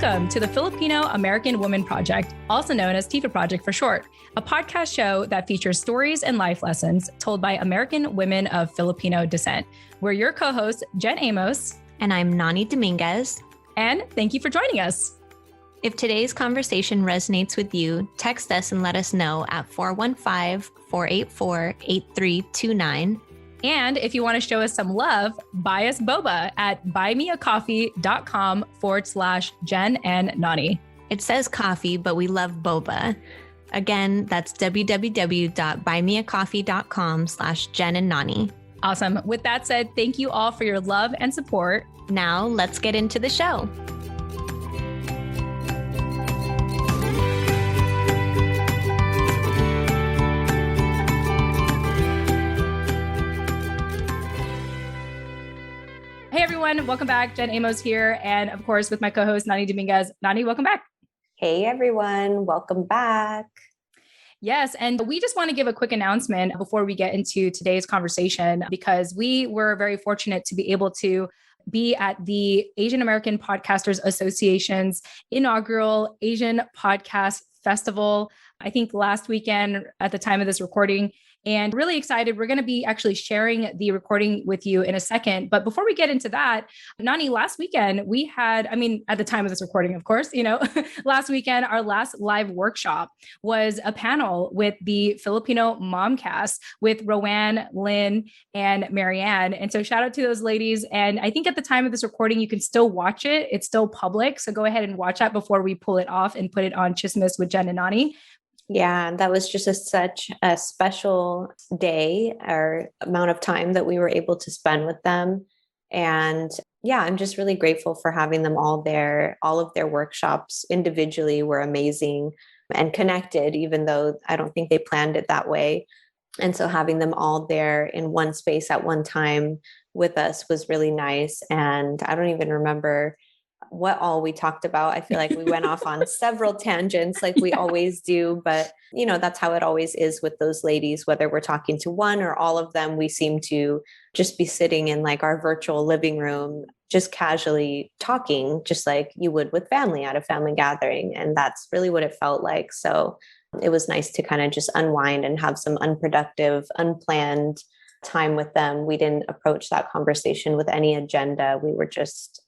Welcome to the Filipino American Women Project, also known as TFAW Project for short, a podcast show that features stories and life lessons told by American women of Filipino descent. We're your co-hosts, Jen Amos. And I'm Nani Dominguez. And thank you for joining us. If today's conversation resonates with you, text us and let us know at 415-484-8329. And if you want to show us some love, buy us boba at buymeacoffee.com/Jen and Nani. It says coffee, but we love boba. Again, that's www.buymeacoffee.com/Jen and Nani. Awesome. With that said, thank you all for your love and support. Now let's get into the show. Hey everyone, welcome back. Jen Amos here. And of course, with my co-host, Nani Dominguez. Nani, welcome back. Hey everyone, welcome back. Yes. And we just want to give a quick announcement before we get into today's conversation, because we were very fortunate to be able to be at the Asian American Podcasters Association's inaugural Asian Podcast Festival, I think last weekend at the time of this recording. And really excited. We're going to be actually sharing the recording with you in a second. But before we get into that, Nani, last weekend we had, at the time of this recording, of course, last weekend, our last live workshop was a panel with the Filipino Momcast with Roanne, Lynn, and Marianne. And so shout out to those ladies. And I think at the time of this recording, you can still watch it. It's still public. So go ahead and watch that before we pull it off and put it on Chismis with Jen and Nani. Yeah, that was just such a special day or amount of time that we were able to spend with them. And yeah, I'm just really grateful for having them all there. All of their workshops individually were amazing and connected, even though I don't think they planned it that way. And so having them all there in one space at one time with us was really nice. And I don't even remember what all we talked about. I feel like we went off on several tangents like we always do, but that's how it always is with those ladies, whether we're talking to one or all of them, we seem to just be sitting in like our virtual living room, just casually talking, just like you would with family at a family gathering. And that's really what it felt like. So it was nice to kind of just unwind and have some unproductive, unplanned time with them. We didn't approach that conversation with any agenda. We were just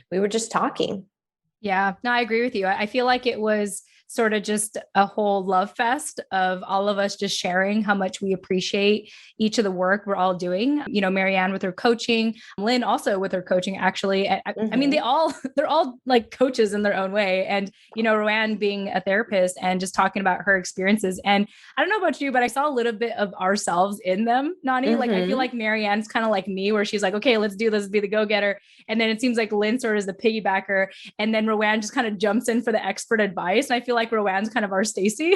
talking. Yeah, no, I agree with you. I feel like it was sort of just a whole love fest of all of us just sharing how much we appreciate each of the work we're all doing. Marianne with her coaching, Lynn also with her coaching, actually. I mean, they're all like coaches in their own way. And, Roanne being a therapist and just talking about her experiences. And I don't know about you, but I saw a little bit of ourselves in them, Nani. Like, I feel like Marianne's kind of like me, where she's like, okay, let's do this, be the go-getter. And then it seems like Lynn sort of is the piggybacker. And then Roanne just kind of jumps in for the expert advice. And I feel like Roanne's kind of our Stacy,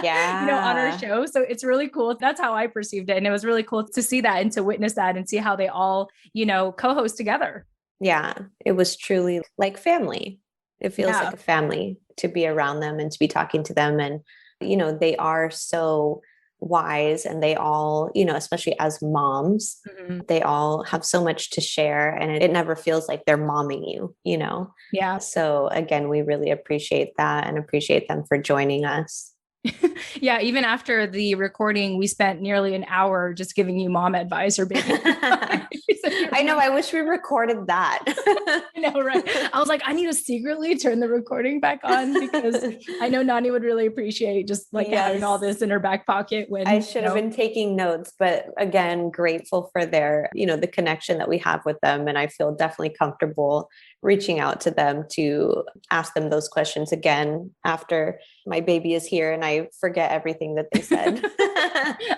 yeah, on our show. So it's really cool. That's how I perceived it. And it was really cool to see that and to witness that and see how they all, co-host together. Yeah, it was truly like family. It feels like a family to be around them and to be talking to them. And, they are so wise and they all, especially as moms, they all have so much to share and it never feels like they're momming you, Yeah. So again, we really appreciate that and appreciate them for joining us. Yeah. Even after the recording, we spent nearly an hour just giving you mom advice or baby advice. I know. I wish we recorded that. I know, right? I was like, I need to secretly turn the recording back on because I know Nani would really appreciate just like having all this in her back pocket. When I should have been taking notes, but again, grateful for their, the connection that we have with them. And I feel definitely comfortable reaching out to them to ask them those questions again after my baby is here and I forget everything that they said.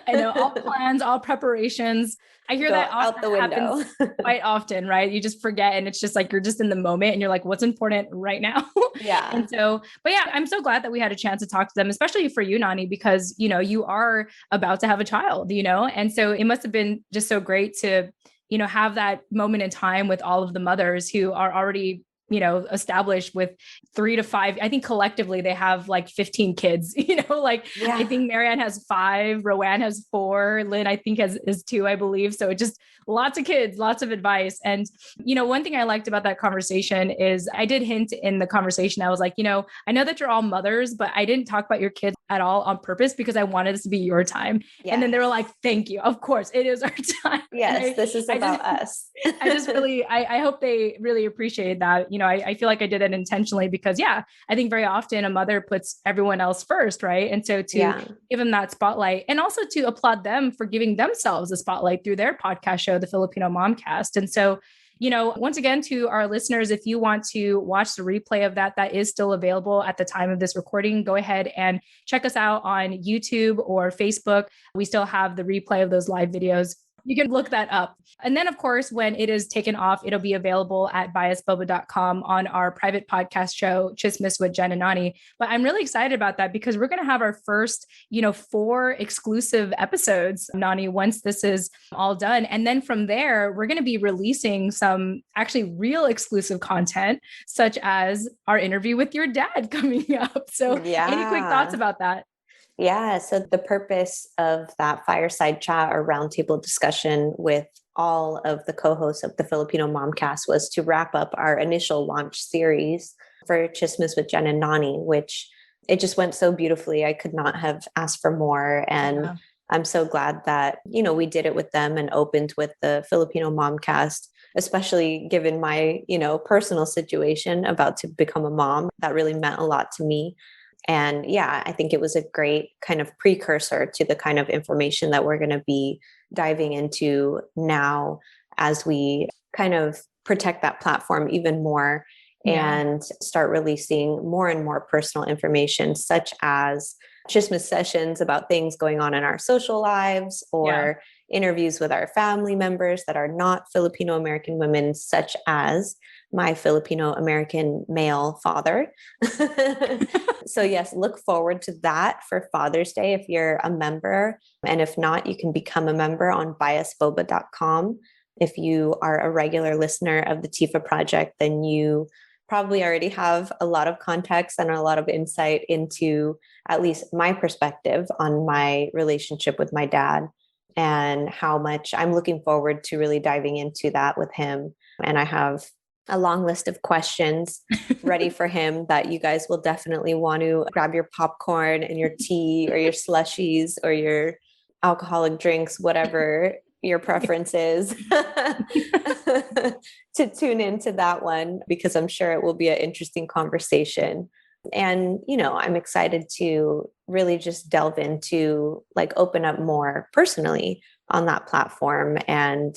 I know, all plans, all preparations. I hear that out the window. Happens quite often, right? You just forget and it's just like, you're just in the moment and you're like, what's important right now? Yeah. And so, but yeah, I'm so glad that we had a chance to talk to them, especially for you, Nani, because, you are about to have a child, and so it must've been just so great to, have that moment in time with all of the mothers who are already established with 3 to 5. I think collectively they have like 15 kids, I think Marianne has 5, Rowan has 4, Lynn, I think is 2, I believe. So it just lots of kids, lots of advice. And, one thing I liked about that conversation is I did hint in the conversation. I was like, I know that you're all mothers, but I didn't talk about your kids at all on purpose because I wanted this to be your time. Yes. And then they were like, thank you. Of course, it is our time. Yes, this is about us. I hope they really appreciate that. I feel like I did it intentionally because, I think very often a mother puts everyone else first, right? And so to give them that spotlight and also to applaud them for giving themselves a spotlight through their podcast show, the Filipino Momcast. And so, once again, to our listeners, if you want to watch the replay of that is still available at the time of this recording. Go ahead and check us out on YouTube or Facebook. We still have the replay of those live videos. You can look that up. And then, of course, when it is taken off, it'll be available at biasboba.com on our private podcast show, Chismis with Jen Nani. But I'm really excited about that because we're going to have our first, 4 exclusive episodes, Nani, once this is all done. And then from there, we're going to be releasing some actually real exclusive content, such as our interview with your dad coming up. So any quick thoughts about that? Yeah. So the purpose of that fireside chat or roundtable discussion with all of the co-hosts of the Filipino Momcast was to wrap up our initial launch series for Chismis with Jen and Nani, which it just went so beautifully. I could not have asked for more. And I'm so glad that, we did it with them and opened with the Filipino Momcast, especially given my, personal situation about to become a mom. That really meant a lot to me. And I think it was a great kind of precursor to the kind of information that we're going to be diving into now as we kind of protect that platform even more and start releasing more and more personal information, such as Chismis sessions about things going on in our social lives or interviews with our family members that are not Filipino American women, such as my Filipino American male father. So yes, look forward to that for Father's Day if you're a member. And if not, you can become a member on biasboba.com. If you are a regular listener of the TFAW Project, then you probably already have a lot of context and a lot of insight into at least my perspective on my relationship with my dad and how much I'm looking forward to really diving into that with him. And I have a long list of questions ready for him that you guys will definitely want to grab your popcorn and your tea or your slushies or your alcoholic drinks, whatever your preference is, to tune into that one, because I'm sure it will be an interesting conversation. And, I'm excited to really just delve into open up more personally on that platform. And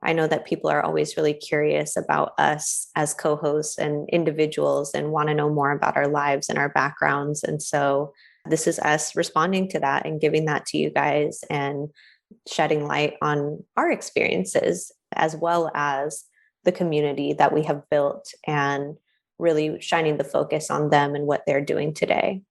I know that people are always really curious about us as co-hosts and individuals and want to know more about our lives and our backgrounds. And so this is us responding to that and giving that to you guys and shedding light on our experiences, as well as the community that we have built and really shining the focus on them and what they're doing today.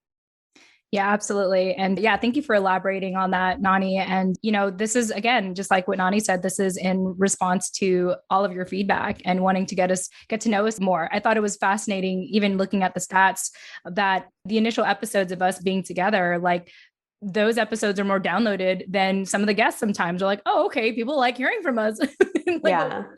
Yeah, absolutely. And thank you for elaborating on that, Nani. And, this is, again, just like what Nani said, this is in response to all of your feedback and wanting to get to know us more. I thought it was fascinating, even looking at the stats, that the initial episodes of us being together, those episodes are more downloaded than some of the guests sometimes are like, oh, okay, people like hearing from us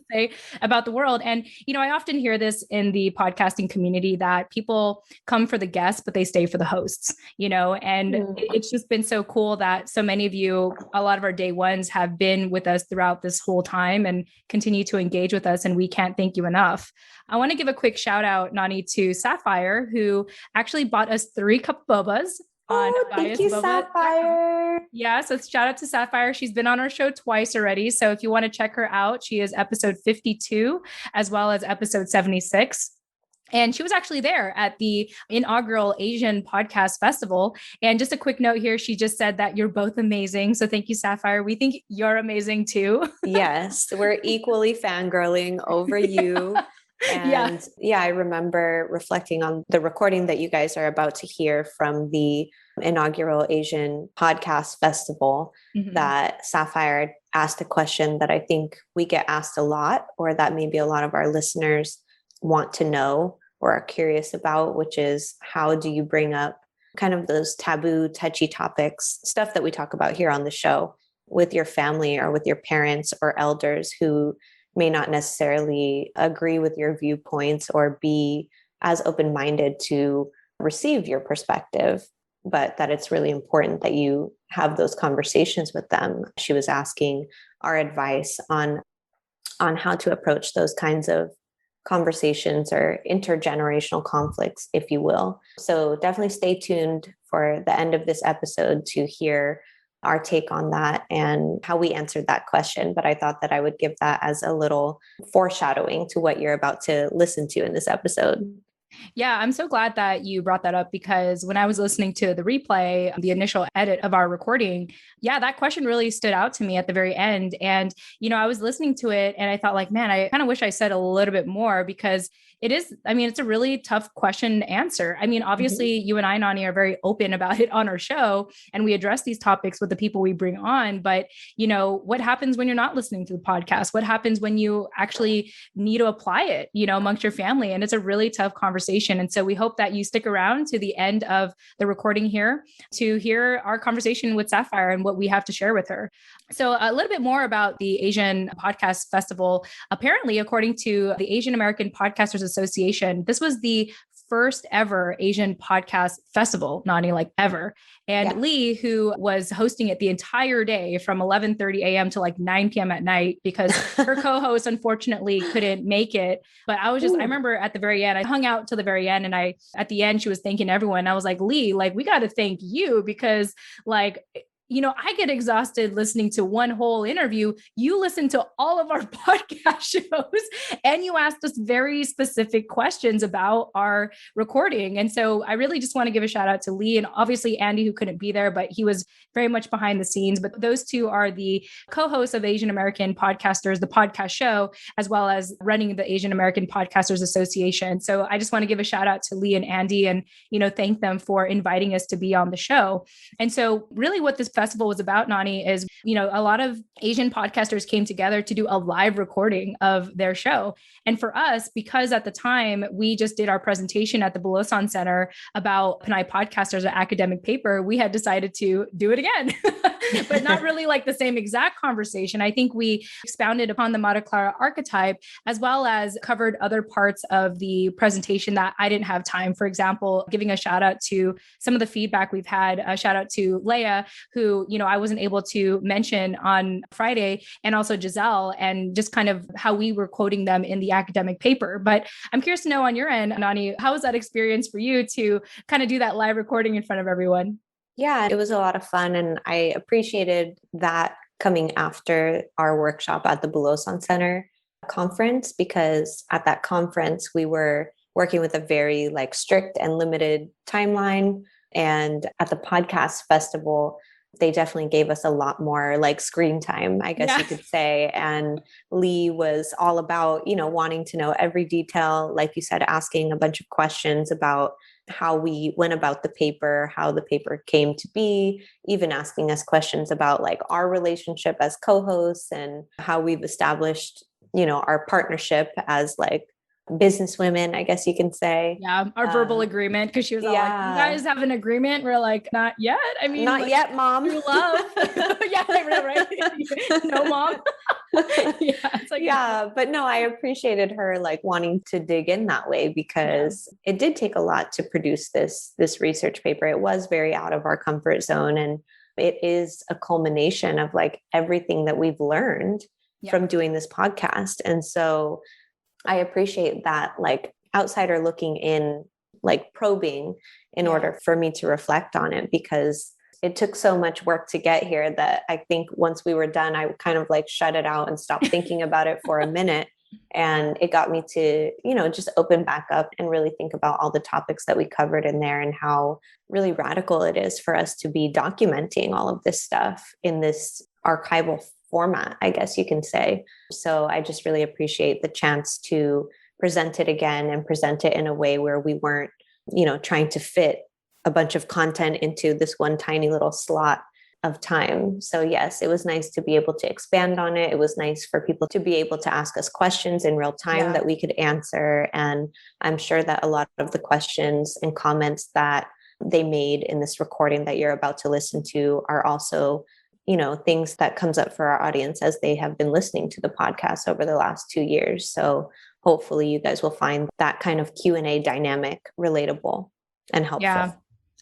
say about the world. And, I often hear this in the podcasting community that people come for the guests, but they stay for the hosts, and it's just been so cool that so many of you, a lot of our day ones have been with us throughout this whole time and continue to engage with us. And we can't thank you enough. I want to give a quick shout out, Nani, to Sapphire, who actually bought us 3 cup bobas. Thank you, Sapphire. Yeah, so shout out to Sapphire. She's been on our show twice already. So if you want to check her out, she is episode 52 as well as episode 76. And she was actually there at the inaugural Asian Podcast Festival. And just a quick note here, she just said that you're both amazing. So thank you, Sapphire. We think you're amazing too. Yes, we're equally fangirling over you. And I remember reflecting on the recording that you guys are about to hear from the inaugural Asian Podcast Festival, that Sapphire asked a question that I think we get asked a lot, or that maybe a lot of our listeners want to know or are curious about, which is how do you bring up kind of those taboo, touchy topics, stuff that we talk about here on the show with your family or with your parents or elders who may not necessarily agree with your viewpoints or be as open-minded to receive your perspective, but that it's really important that you have those conversations with them. She was asking our advice on how to approach those kinds of conversations or intergenerational conflicts, if you will. So definitely stay tuned for the end of this episode to hear our take on that and how we answered that question. But I thought that I would give that as a little foreshadowing to what you're about to listen to in this episode. Yeah, I'm so glad that you brought that up because when I was listening to the replay, the initial edit of our recording, yeah, that question really stood out to me at the very end. And, I was listening to it and I thought like, man, I kind of wish I said a little bit more because it's a really tough question to answer. Obviously you and I, Nani, are very open about it on our show and we address these topics with the people we bring on. But, what happens when you're not listening to the podcast? What happens when you actually need to apply it, amongst your family? And it's a really tough conversation. And so we hope that you stick around to the end of the recording here to hear our conversation with Sapphire and what we have to share with her. So a little bit more about the Asian Podcast Festival. Apparently, according to the Asian American Podcasters Association, this was the first ever Asian podcast festival, Nani, like ever. And Lee, who was hosting it the entire day from 11:30 a.m. to like 9 p.m. at night because her co-host unfortunately couldn't make it. But I remember at the very end, I hung out till the very end and at the end, she was thanking everyone. I was like, Lee, like, we got to thank you because like, I get exhausted listening to one whole interview. You listen to all of our podcast shows and you asked us very specific questions about our recording. And so I really just want to give a shout out to Lee and obviously Andy, who couldn't be there, but he was very much behind the scenes. But those two are the co-hosts of Asian American Podcasters, the podcast show, as well as running the Asian American Podcasters Association. So I just want to give a shout out to Lee and Andy and, thank them for inviting us to be on the show. And so really what this festival was about, Nani, is, a lot of Asian podcasters came together to do a live recording of their show. And for us, because at the time we just did our presentation at the Bulosan Center about Pinay podcasters, an academic paper, we had decided to do it again, but not really like the same exact conversation. I think we expounded upon the Maria Clara archetype, as well as covered other parts of the presentation that I didn't have time. For example, giving a shout out to some of the feedback we've had, a shout out to Leia, who, I wasn't able to mention on Friday, and also Giselle, and just kind of how we were quoting them in the academic paper. But I'm curious to know on your end, Nani, how was that experience for you to kind of do that live recording in front of everyone? Yeah, it was a lot of fun. And I appreciated that coming after our workshop at the Bulosan Center conference, because at that conference, we were working with a very like strict and limited timeline. And at the podcast festival, they definitely gave us a lot more like screen time, I guess you could say. And Lee was all about, wanting to know every detail, like you said, asking a bunch of questions about how we went about the paper, how the paper came to be, even asking us questions about like our relationship as co-hosts and how we've established, our partnership as like business women, I guess you can say. Yeah, our verbal agreement, because she was all like, you guys have an agreement? We're like, not yet. Not like, yet, mom. Through love. Yeah, right. No, mom. It's like, but no, I appreciated her like wanting to dig in that way, because it did take a lot to produce this research paper. It was very out of our comfort zone, and it is a culmination of like everything that we've learned from doing this podcast. And so I appreciate that, like outsider looking in, like probing in order for me to reflect on it, because it took so much work to get here that I think once we were done, I kind of like shut it out and stopped thinking about it for a minute. And it got me to, just open back up and really think about all the topics that we covered in there and how really radical it is for us to be documenting all of this stuff in this archival format, I guess you can say. So I just really appreciate the chance to present it again and present it in a way where we weren't, trying to fit a bunch of content into this one tiny little slot. of time. So yes, it was nice to be able to expand on it. It was nice for people to be able to ask us questions in real time that we could answer. And I'm sure that a lot of the questions and comments that they made in this recording that you're about to listen to are also, things that comes up for our audience as they have been listening to the podcast over the last 2 years. So hopefully you guys will find that kind of Q&A dynamic relatable and helpful. Yeah.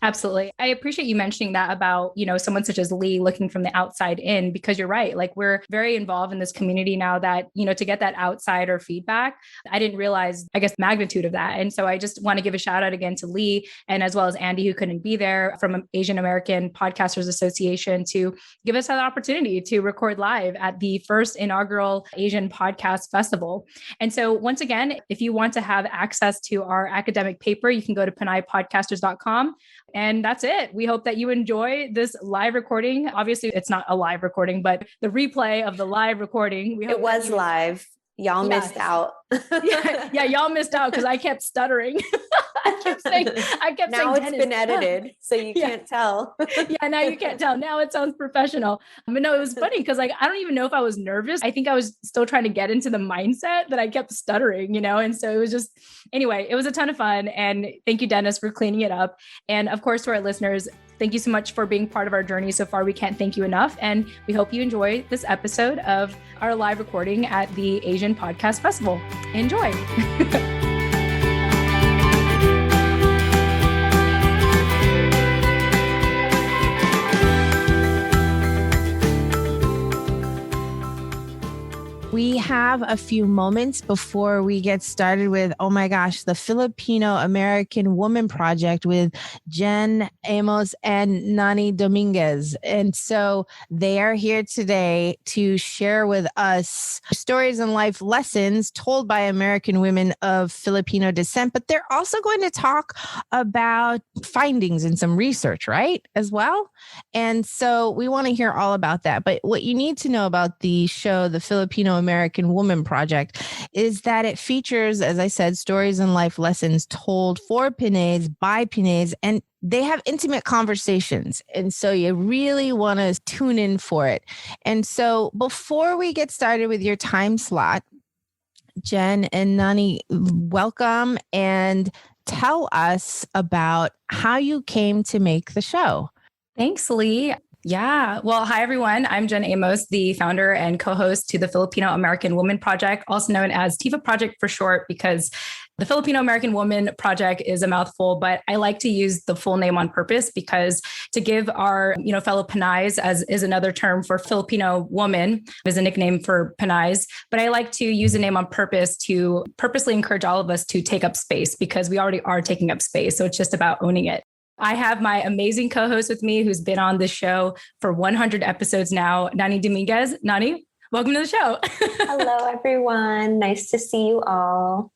Absolutely. I appreciate you mentioning that about, someone such as Lee looking from the outside in, because you're right. Like, we're very involved in this community now that, to get that outsider feedback, I didn't realize, I guess, magnitude of that. And so I just want to give a shout out again to Lee, and as well as Andy, who couldn't be there, from Asian American Podcasters Association, to give us that opportunity to record live at the first inaugural Asian Podcast Festival. And so once again, if you want to have access to our academic paper, you can go to pinaypodcasters.com. And that's it. We hope that you enjoy this live recording. Obviously, it's not a live recording, but the replay of the live recording. It was live. Y'all missed out. Y'all missed out because I kept stuttering. I kept saying, now it's been edited, so you can't tell. Now you can't tell. Now it sounds professional. But no, it was funny because I don't even know if I was nervous. I think I was still trying to get into the mindset that I kept stuttering, and so it was just, anyway, it was a ton of fun. And thank you, Dennis, for cleaning it up. And of course, to our listeners, thank you so much for being part of our journey so far. We can't thank you enough. And we hope you enjoy this episode of our live recording at the Asian Podcast Festival. Enjoy. We have a few moments before we get started with, oh my gosh, the Filipino American Woman Project with Jen Amos and Nani Dominguez. And so they are here today to share with us stories and life lessons told by American women of Filipino descent, but they're also going to talk about findings and some research, right, as well. And so we want to hear all about that. But what you need to know about the show, the Filipino American Woman Project, is that it features, as I said, stories and life lessons told for Pinays by Pinays, and they have intimate conversations. And so you really want to tune in for it. And so before we get started with your time slot, Jen and Nani, welcome, and tell us about how you came to make the show. Thanks, Lee. Yeah. Well, hi, everyone. I'm Jen Amos, the founder and co-host to the Filipino American Woman Project, also known as TFAW Project for short, because the Filipino American Woman Project is a mouthful, but I like to use the full name on purpose because to give our, fellow Pinays, as is another term for Filipino woman, is a nickname for Pinays. But I like to use a name on purpose to purposely encourage all of us to take up space, because we already are taking up space. So it's just about owning it. I have my amazing co-host with me who's been on this show for 100 episodes now, Nani Dominguez. Nani, welcome to the show. Hello, everyone. Nice to see you all.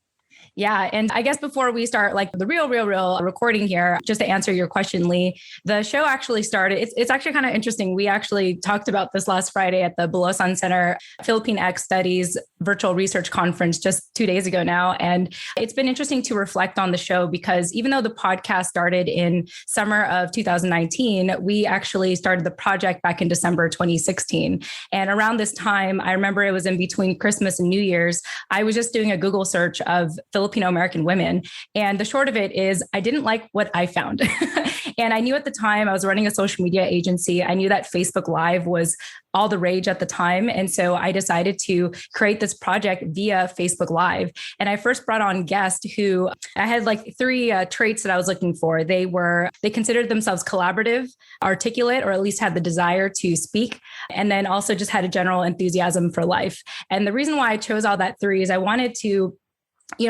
Yeah. And I guess before we start like the real recording here, just to answer your question, Lee, the show actually started. It's actually kind of interesting. We actually talked about this last Friday at the Bulasan Center Filipinx Studies virtual research conference just 2 days ago now. And it's been interesting to reflect on the show because even though the podcast started in summer of 2019, we actually started the project back in December 2016. And around this time, I remember it was in between Christmas and New Year's, I was just doing a Google search of Filipino American women. And the short of it is I didn't like what I found. And I knew at the time I was running a social media agency. I knew that Facebook Live was all the rage at the time. And so I decided to create this project via Facebook Live. And I first brought on guests who I had like three traits that I was looking for. They considered themselves collaborative, articulate, or at least had the desire to speak. And then also just had a general enthusiasm for life. And the reason why I chose all that three is I wanted to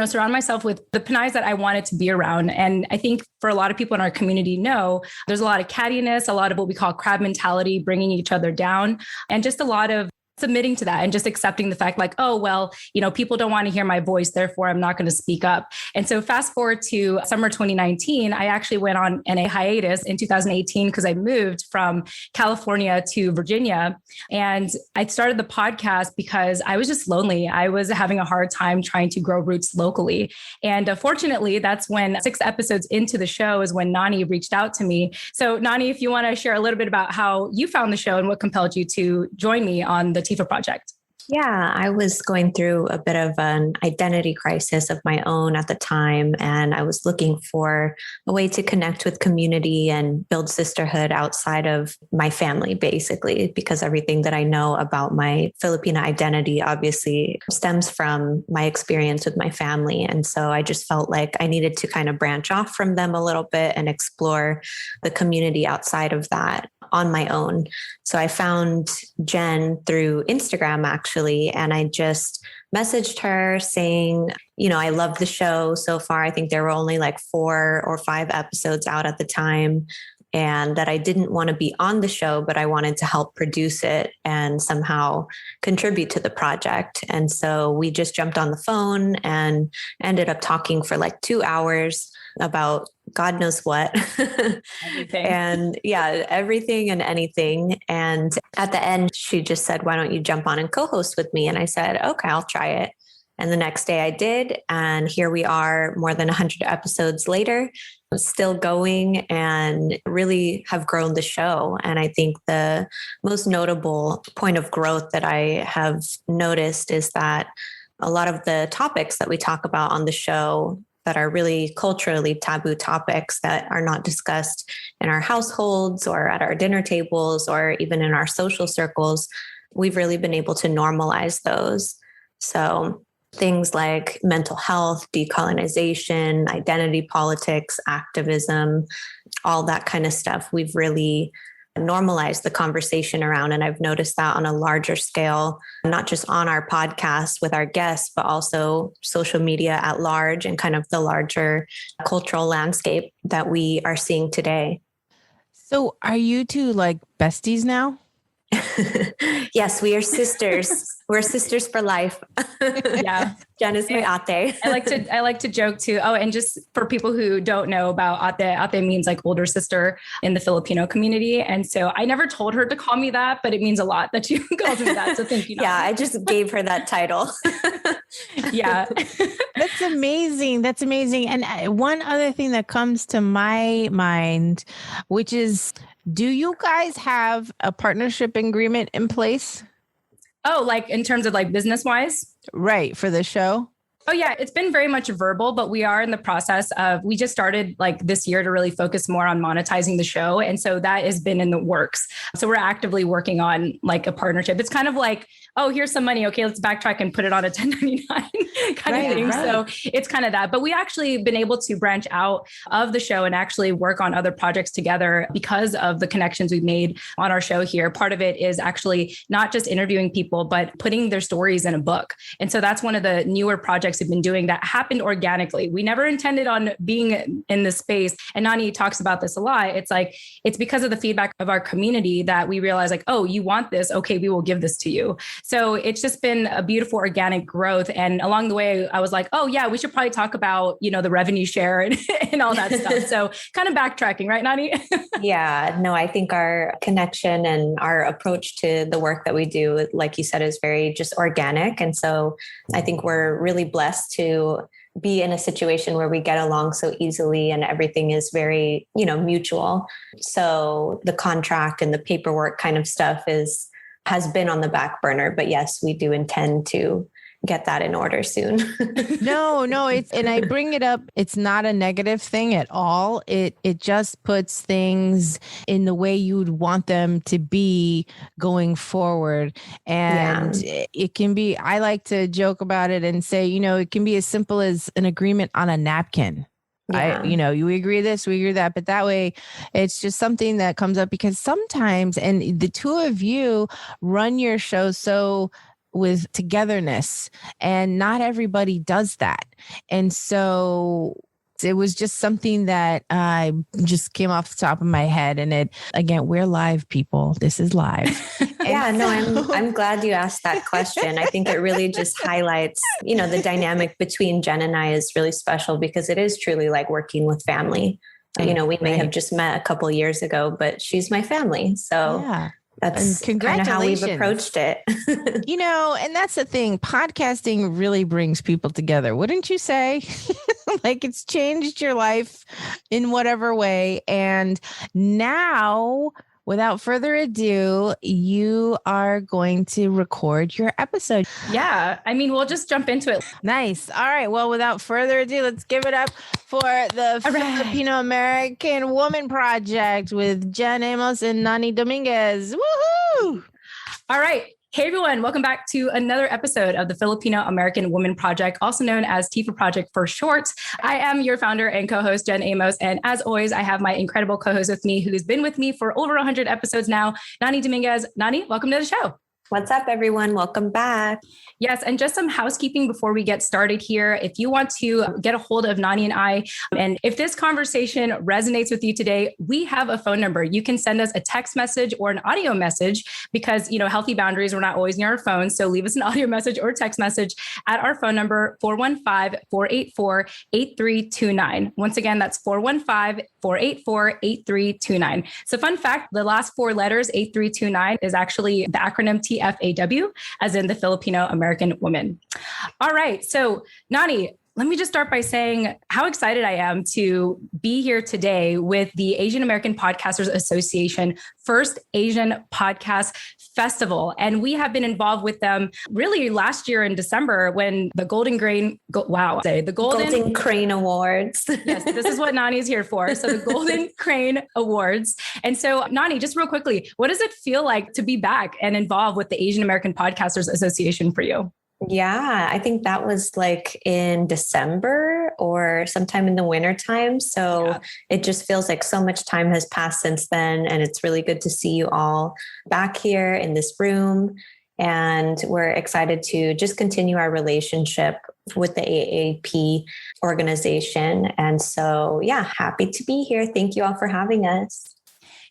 surround myself with the Pinays that I wanted to be around. And I think for a lot of people in our community there's a lot of cattiness, a lot of what we call crab mentality, bringing each other down, and just a lot of submitting to that and just accepting the fact like, oh, well, people don't want to hear my voice, therefore I'm not going to speak up. And so fast forward to summer 2019, I actually went on a hiatus in 2018 because I moved from California to Virginia. And I started the podcast because I was just lonely. I was having a hard time trying to grow roots locally. And fortunately, that's when 6 episodes into the show is when Nani reached out to me. So Nani, if you want to share a little bit about how you found the show and what compelled you to join me on the TFAW Project. Yeah, I was going through a bit of an identity crisis of my own at the time, and I was looking for a way to connect with community and build sisterhood outside of my family, basically, because everything that I know about my Filipino identity obviously stems from my experience with my family. And so I just felt like I needed to kind of branch off from them a little bit and explore the community outside of that on my own. So I found Jen through Instagram, actually, and I just messaged her saying, I love the show so far. I think there were only like 4 or 5 episodes out at the time, and that I didn't want to be on the show, but I wanted to help produce it and somehow contribute to the project. And so we just jumped on the phone and ended up talking for like 2 hours about God knows what. Everything. And yeah, everything and anything. And at the end, she just said, why don't you jump on and co-host with me? And I said, okay, I'll try it. And the next day I did. And here we are more than 100 episodes later, still going and really have grown the show. And I think the most notable point of growth that I have noticed is that a lot of the topics that we talk about on the show that are really culturally taboo topics that are not discussed in our households or at our dinner tables or even in our social circles, we've really been able to normalize those. So things like mental health, decolonization, identity politics, activism, all that kind of stuff, we've really normalized the conversation around. And I've noticed that on a larger scale, not just on our podcast with our guests, but also social media at large and kind of the larger cultural landscape that we are seeing today. So are you two like besties now? Yes, we are sisters. We're sisters for life. Yeah. Jen is my ate. I like to joke too. Oh, and just for people who don't know about ate means like older sister in the Filipino community. And so I never told her to call me that, but it means a lot that you called me that. So thank you. Yeah, I just gave her that title. Yeah. That's amazing. That's amazing. And one other thing that comes to my mind, which is, do you guys have a partnership agreement in place? Oh, like in terms of like business wise? Right. For the show? Oh, yeah. It's been very much verbal, but we are in the process of, we just started like this year to really focus more on monetizing the show. And so that has been in the works. So we're actively working on like a partnership. It's kind of like, oh, here's some money. Okay, let's backtrack and put it on a 1099 kind of thing. Right. So it's kind of that. But we actually been able to branch out of the show and actually work on other projects together because of the connections we've made on our show here. Part of it is actually not just interviewing people, but putting their stories in a book. And so that's one of the newer projects we've been doing that happened organically. We never intended on being in this space. And Nani talks about this a lot. It's like, it's because of the feedback of our community that we realize like, oh, you want this? Okay, we will give this to you. So it's just been a beautiful organic growth. And along the way, I was like, oh yeah, we should probably talk about, the revenue share and all that stuff. So kind of backtracking, right, Nani? Yeah, no, I think our connection and our approach to the work that we do, like you said, is very just organic. And so I think we're really blessed to be in a situation where we get along so easily and everything is very, mutual. So the contract and the paperwork kind of stuff has been on the back burner, but yes, we do intend to get that in order soon. No, and I bring it up. It's not a negative thing at all. It just puts things in the way you would want them to be going forward. And it can be, I like to joke about it and say, it can be as simple as an agreement on a napkin. Yeah. You agree this, we agree that, but that way it's just something that comes up because sometimes, and the two of you run your show so with togetherness and not everybody does that. And so It was just something that I just came off the top of my head. And it, again, we're live people. This is live. I'm glad you asked that question. I think it really just highlights, the dynamic between Jen and I is really special because it is truly like working with family. We may have just met a couple years ago, but she's my family. So that's kind of how we've approached it. And that's the thing. Podcasting really brings people together. Wouldn't you say? Like it's changed your life in whatever way. And now, without further ado, you are going to record your episode. Yeah. I mean, we'll just jump into it. Nice. All right. Well, without further ado, let's give it up for the Filipino American Woman Project with Jen Amos and Nani Dominguez. Woohoo! All right. Hey, everyone. Welcome back to another episode of the Filipino American Woman Project, also known as TFAW Project for short. I am your founder and co-host, Jen Amos. And as always, I have my incredible co-host with me, who's been with me for over 100 episodes now, Nani Dominguez. Nani, welcome to the show. What's up, everyone? Welcome back. Yes. And just some housekeeping before we get started here. If you want to get a hold of Nani and I, and if this conversation resonates with you today, we have a phone number. You can send us a text message or an audio message because, healthy boundaries, we're not always near our phones. So leave us an audio message or text message at our phone number, 415-484-8329. Once again, that's 415-484-8329. So fun fact, the last four letters, 8329, is actually the acronym TFAW, as in the Filipino American Woman. All right. So Nani, let me just start by saying how excited I am to be here today with the Asian American Podcasters Association First Asian Podcast Festival. And we have been involved with them really last year in December when the Golden Crane Awards. Yes, this is what Nani is here for. So the Golden Crane Awards. And so Nani, just real quickly, what does it feel like to be back and involved with the Asian American Podcasters Association for you? Yeah, I think that was like in December or sometime in the winter time. So It just feels like so much time has passed since then. And it's really good to see you all back here in this room. And we're excited to just continue our relationship with the AAP organization. And so, happy to be here. Thank you all for having us.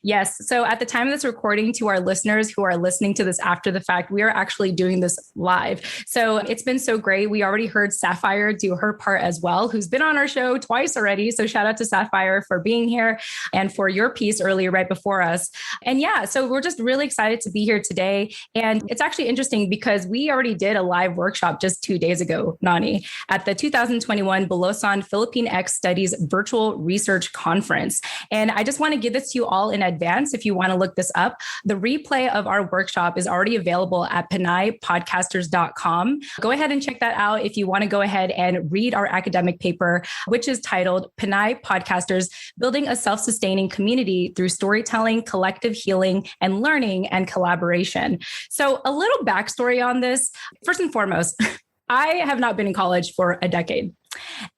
Yes. So at the time of this recording, to our listeners who are listening to this after the fact, we are actually doing this live. So it's been so great. We already heard Sapphire do her part as well, who's been on our show twice already. So shout out to Sapphire for being here and for your piece earlier right before us. And so we're just really excited to be here today. And it's actually interesting because we already did a live workshop just 2 days ago, Nani, at the 2021 Bulosan Filipinx Studies Virtual Research Conference. And I just want to give this to you all in advance. If you want to look this up, the replay of our workshop is already available at pinaypodcasters.com. Go ahead and check that out if you want to go ahead and read our academic paper, which is titled Pinay Podcasters, Building a Self-Sustaining Community Through Storytelling, Collective Healing, and Learning and Collaboration. So a little backstory on this. First and foremost, I have not been in college for a decade.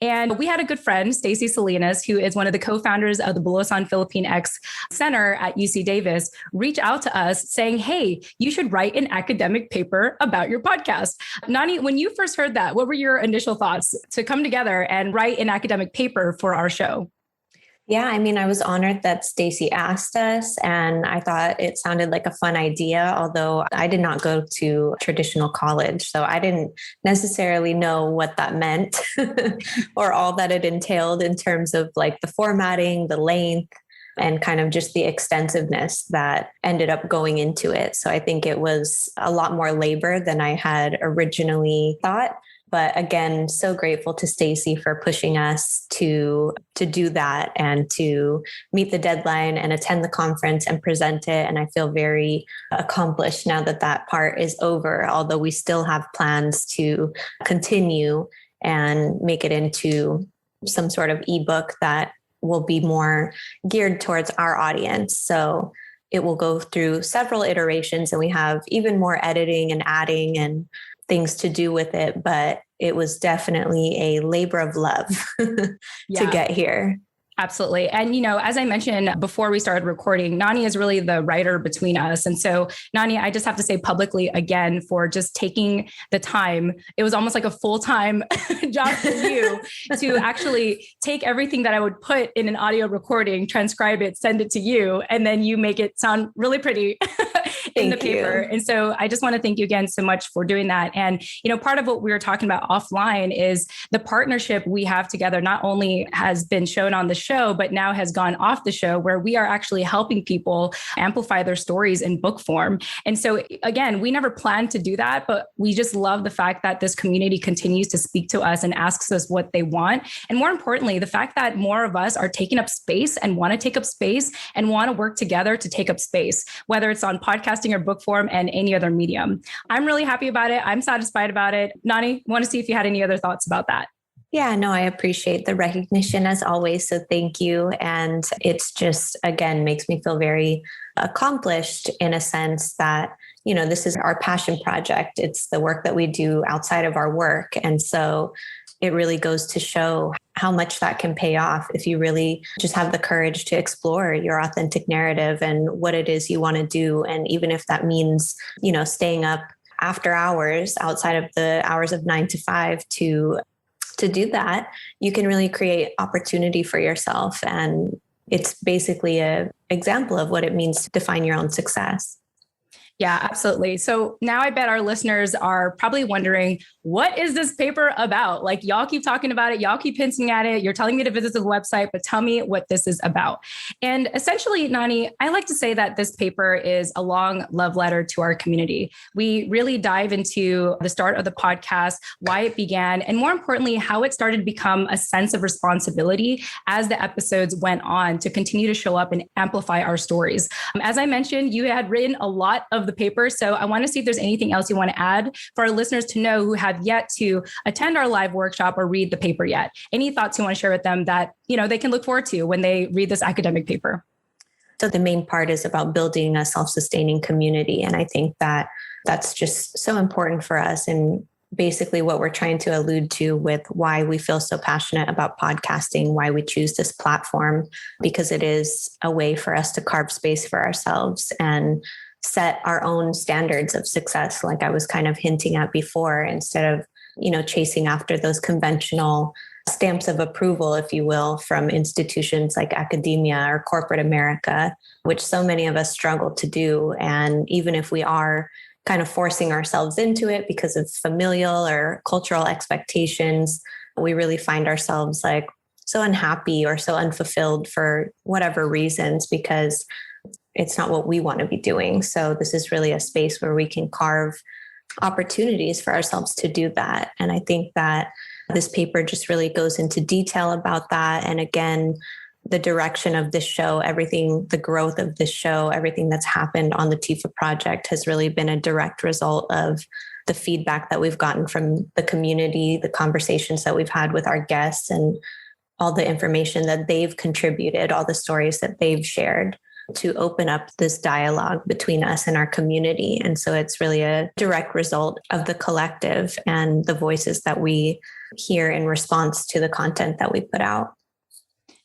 And we had a good friend, Stacy Salinas, who is one of the co-founders of the Bulosan Filipinx Center at UC Davis, reach out to us saying, hey, you should write an academic paper about your podcast. Nani, when you first heard that, what were your initial thoughts to come together and write an academic paper for our show? Yeah, I mean, I was honored that Stacy asked us, and I thought it sounded like a fun idea, although I did not go to traditional college. So I didn't necessarily know what that meant or all that it entailed in terms of like the formatting, the length, and kind of just the extensiveness that ended up going into it. So I think it was a lot more labor than I had originally thought. But again, so grateful to Stacy for pushing us to do that and to meet the deadline and attend the conference and present it. And I feel very accomplished now that that part is over, although we still have plans to continue and make it into some sort of ebook that will be more geared towards our audience. So it will go through several iterations, and we have even more editing and adding and things to do with it, but it was definitely a labor of love to get here. Absolutely. And, as I mentioned before we started recording, Nani is really the writer between us. And so, Nani, I just have to say publicly again for just taking the time. It was almost like a full-time job for you to actually take everything that I would put in an audio recording, transcribe it, send it to you, and then you make it sound really pretty in the paper. And so I just want to thank you again so much for doing that. And, part of what we were talking about offline is the partnership we have together not only has been shown on the show, but now has gone off the show where we are actually helping people amplify their stories in book form. And so again, we never planned to do that, but we just love the fact that this community continues to speak to us and asks us what they want. And more importantly, the fact that more of us are taking up space and want to take up space and want to work together to take up space, whether it's on podcasting or book form and any other medium. I'm really happy about it. I'm satisfied about it. Nani, want to see if you had any other thoughts about that. Yeah, no, I appreciate the recognition as always. So thank you. And it's just, again, makes me feel very accomplished in a sense that, this is our passion project. It's the work that we do outside of our work. And so it really goes to show how much that can pay off if you really just have the courage to explore your authentic narrative and what it is you want to do. And even if that means, staying up after hours outside of the hours of 9 to 5 to do that, you can really create opportunity for yourself. And it's basically an example of what it means to define your own success. Yeah, absolutely. So now I bet our listeners are probably wondering, what is this paper about? Like, y'all keep talking about it. Y'all keep hinting at it. You're telling me to visit the website, but tell me what this is about. And essentially, Nani, I like to say that this paper is a long love letter to our community. We really dive into the start of the podcast, why it began, and more importantly, how it started to become a sense of responsibility as the episodes went on to continue to show up and amplify our stories. As I mentioned, you had written a lot of the paper. So I want to see if there's anything else you want to add for our listeners to know who have yet to attend our live workshop or read the paper yet. Any thoughts you want to share with them that, they can look forward to when they read this academic paper? So the main part is about building a self-sustaining community. And I think that that's just so important for us. And basically what we're trying to allude to with why we feel so passionate about podcasting, why we choose this platform, because it is a way for us to carve space for ourselves and set our own standards of success, like I was kind of hinting at before, instead of, chasing after those conventional stamps of approval, if you will, from institutions like academia or corporate America, which so many of us struggle to do. And even if we are kind of forcing ourselves into it because of familial or cultural expectations, we really find ourselves like so unhappy or so unfulfilled for whatever reasons, because it's not what we want to be doing. So this is really a space where we can carve opportunities for ourselves to do that. And I think that this paper just really goes into detail about that. And again, the direction of this show, everything, the growth of this show, everything that's happened on the TFAW Project has really been a direct result of the feedback that we've gotten from the community, the conversations that we've had with our guests, and all the information that they've contributed, all the stories that they've shared to open up this dialogue between us and our community. And so it's really a direct result of the collective and the voices that we hear in response to the content that we put out.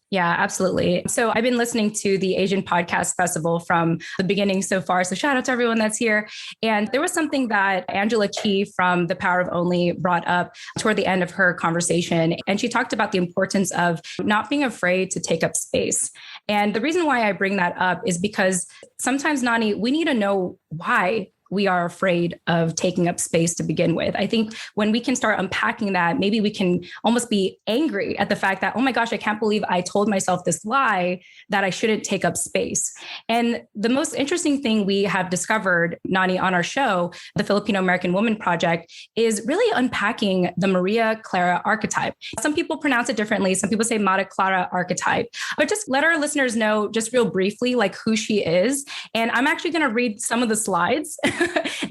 Yeah, absolutely. So I've been listening to the Asian Podcast Festival from the beginning so far. So shout out to everyone that's here. And there was something that Angela Chi from The Power of Only brought up toward the end of her conversation. And she talked about the importance of not being afraid to take up space. And the reason why I bring that up is because sometimes, Nani, we need to know why we are afraid of taking up space to begin with. I think when we can start unpacking that, maybe we can almost be angry at the fact that, oh my gosh, I can't believe I told myself this lie that I shouldn't take up space. And the most interesting thing we have discovered, Nani, on our show, the Filipino American Woman Project, is really unpacking the Maria Clara archetype. Some people pronounce it differently. Some people say Maria Clara archetype, but just let our listeners know just real briefly, like who she is. And I'm actually going to read some of the slides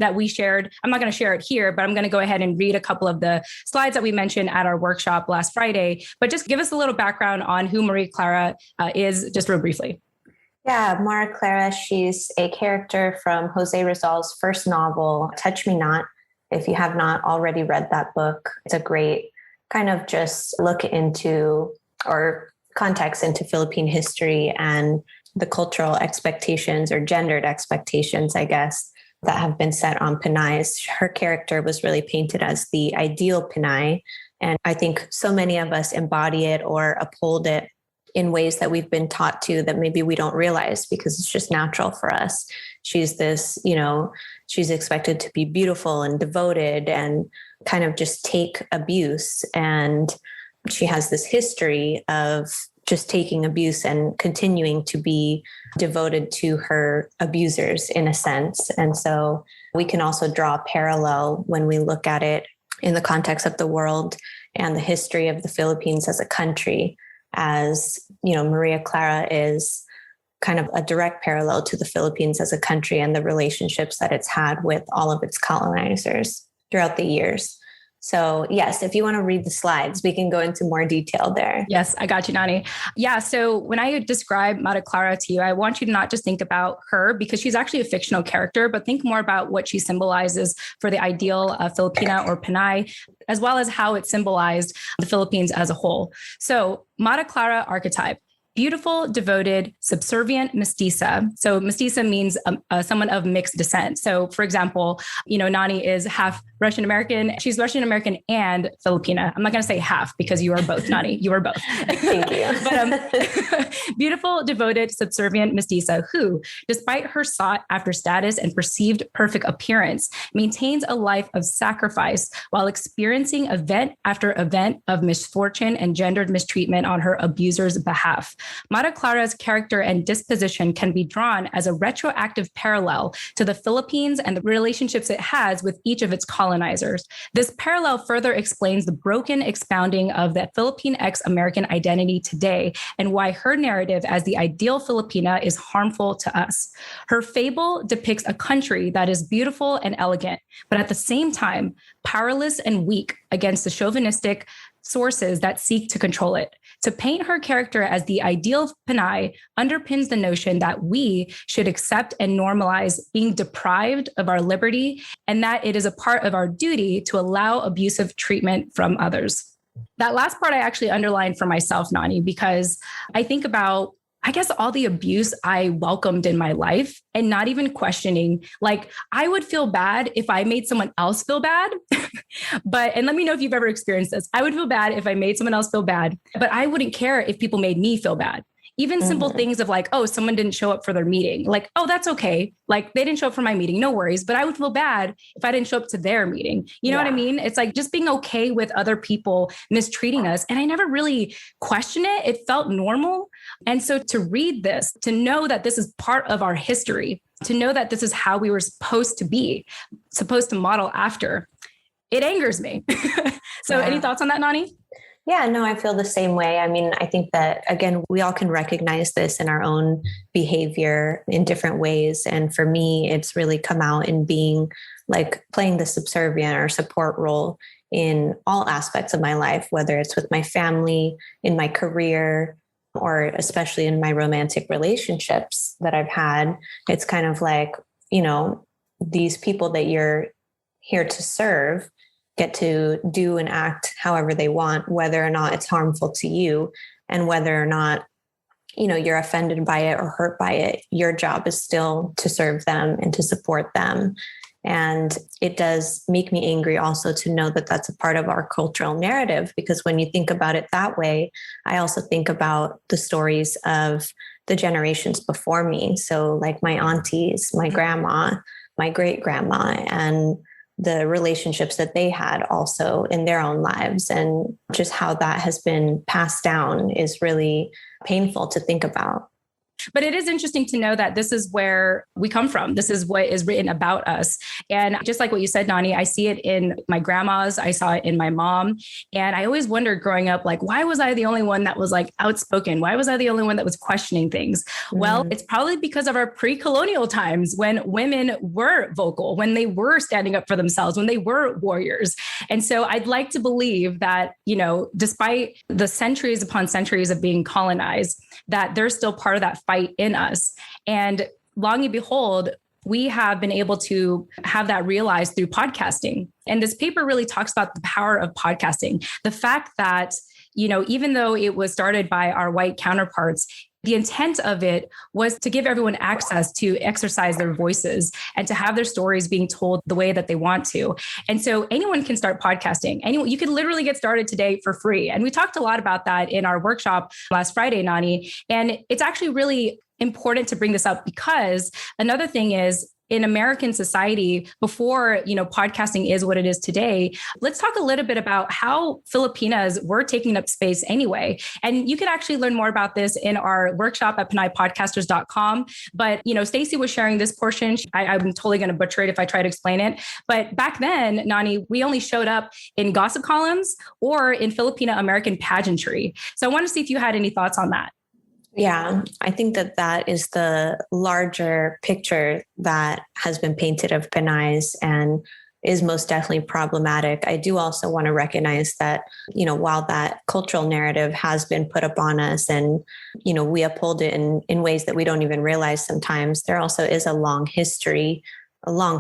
that we shared. I'm not going to share it here, but I'm going to go ahead and read a couple of the slides that we mentioned at our workshop last Friday. But just give us a little background on who Maria Clara is, just real briefly. Yeah, Maria Clara, she's a character from Jose Rizal's first novel, Touch Me Not. If you have not already read that book, it's a great kind of just look into or context into Philippine history and the cultural expectations or gendered expectations, I guess, that have been set on Pinays. Her character was really painted as the ideal Pinay. And I think so many of us embody it or uphold it in ways that we've been taught to that maybe we don't realize because it's just natural for us. She's this, she's expected to be beautiful and devoted and kind of just take abuse. And she has this history of just taking abuse and continuing to be devoted to her abusers in a sense. And so we can also draw a parallel when we look at it in the context of the world and the history of the Philippines as a country, as, Maria Clara is kind of a direct parallel to the Philippines as a country and the relationships that it's had with all of its colonizers throughout the years. So yes, if you want to read the slides, we can go into more detail there. Yes, I got you, Nani. Yeah. So when I describe Maria Clara to you, I want you to not just think about her because she's actually a fictional character, but think more about what she symbolizes for the ideal Filipina or Pinay, as well as how it symbolized the Philippines as a whole. So Maria Clara archetype. Beautiful, devoted, subservient mestiza. So mestiza means someone of mixed descent. So for example, Nani is half Russian American. She's Russian American and Filipina. I'm not going to say half because you are both, Nani. You are both. Thank you. But beautiful, devoted, subservient mestiza who, despite her sought after status and perceived perfect appearance, maintains a life of sacrifice while experiencing event after event of misfortune and gendered mistreatment on her abuser's behalf. Maria Clara's character and disposition can be drawn as a retroactive parallel to the Philippines and the relationships it has with each of its colonizers. This parallel further explains the broken expounding of the Philippine-X American identity today and why her narrative as the ideal Filipina is harmful to us. Her fable depicts a country that is beautiful and elegant, but at the same time, powerless and weak against the chauvinistic sources that seek to control it. To paint her character as the ideal Pinay underpins the notion that we should accept and normalize being deprived of our liberty and that it is a part of our duty to allow abusive treatment from others. That last part I actually underlined for myself, Nani, because I think about all the abuse I welcomed in my life and not even questioning, like I would feel bad if I made someone else feel bad. And let me know if you've ever experienced this. I would feel bad if I made someone else feel bad, but I wouldn't care if people made me feel bad. Even simple things of like, oh, someone didn't show up for their meeting. Like, oh, that's okay. Like they didn't show up for my meeting. No worries. But I would feel bad if I didn't show up to their meeting. You know what I mean? It's like just being okay with other people mistreating us. And I never really questioned it. It felt normal. And so to read this, to know that this is part of our history, to know that this is how we were supposed to be, supposed to model after, it angers me. So any thoughts on that, Nani? Yeah, no, I feel the same way. I mean, I think that, again, we all can recognize this in our own behavior in different ways. And for me, it's really come out in being like playing the subservient or support role in all aspects of my life, whether it's with my family, in my career, or especially in my romantic relationships that I've had. It's kind of like, these people that you're here to serve get to do and act however they want, whether or not it's harmful to you and whether or not, you're offended by it or hurt by it. Your job is still to serve them and to support them. And it does make me angry also to know that that's a part of our cultural narrative, because when you think about it that way, I also think about the stories of the generations before me. So like my aunties, my grandma, my great grandma, and the relationships that they had also in their own lives, and just how that has been passed down is really painful to think about. But it is interesting to know that this is where we come from. This is what is written about us. And just like what you said, Nani, I see it in my grandmas. I saw it in my mom. And I always wondered growing up, like, why was I the only one that was like outspoken? Why was I the only one that was questioning things? Well, it's probably because of our pre-colonial times when women were vocal, when they were standing up for themselves, when they were warriors. And so I'd like to believe that, despite the centuries upon centuries of being colonized, that they're still part of that fight in us. And long and behold, we have been able to have that realized through podcasting. And this paper really talks about the power of podcasting. The fact that, even though it was started by our white counterparts, the intent of it was to give everyone access to exercise their voices and to have their stories being told the way that they want to. And so anyone can start podcasting. You could literally get started today for free. And we talked a lot about that in our workshop last Friday, Nani. And it's actually really important to bring this up because another thing is, in American society, before, podcasting is what it is today, let's talk a little bit about how Filipinas were taking up space anyway. And you can actually learn more about this in our workshop at PinayPodcasters.com. But, Stacey was sharing this portion. I'm totally going to butcher it if I try to explain it. But back then, Nani, we only showed up in gossip columns or in Filipino American pageantry. So I want to see if you had any thoughts on that. Yeah, I think that is the larger picture that has been painted of Pinays and is most definitely problematic. I do also want to recognize that, while that cultural narrative has been put upon us and, we uphold it in ways that we don't even realize sometimes, there also is a long,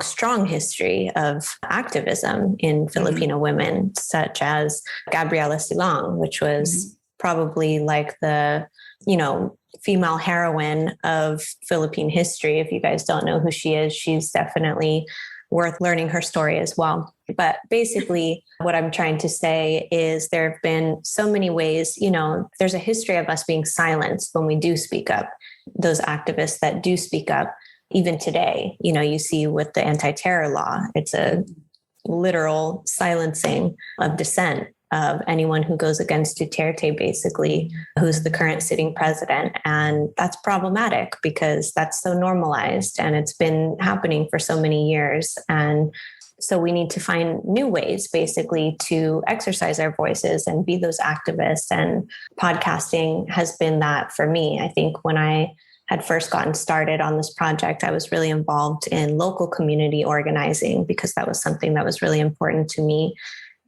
strong history of activism in Filipino women, such as Gabriela Silang, which was probably like the female heroine of Philippine history. If you guys don't know who she is, she's definitely worth learning her story as well. But basically, what I'm trying to say is there have been so many ways, there's a history of us being silenced when we do speak up. Those activists that do speak up, even today, you see with the anti-terror law, it's a literal silencing of dissent of anyone who goes against Duterte, basically, who's the current sitting president. And that's problematic because that's so normalized and it's been happening for so many years. And so we need to find new ways, basically, to exercise our voices and be those activists. And podcasting has been that for me. I think when I had first gotten started on this project, I was really involved in local community organizing because that was something that was really important to me.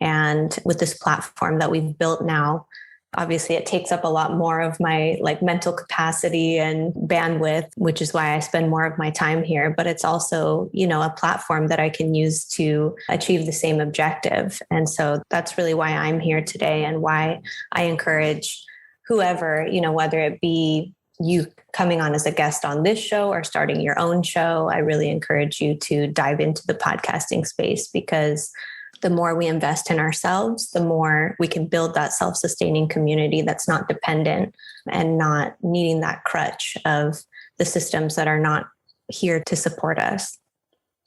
And with this platform that we've built now, obviously it takes up a lot more of my mental capacity and bandwidth, which is why I spend more of my time here. But it's also, a platform that I can use to achieve the same objective. And so that's really why I'm here today and why I encourage whoever, whether it be you coming on as a guest on this show or starting your own show, I really encourage you to dive into the podcasting space because the more we invest in ourselves, the more we can build that self-sustaining community that's not dependent and not needing that crutch of the systems that are not here to support us.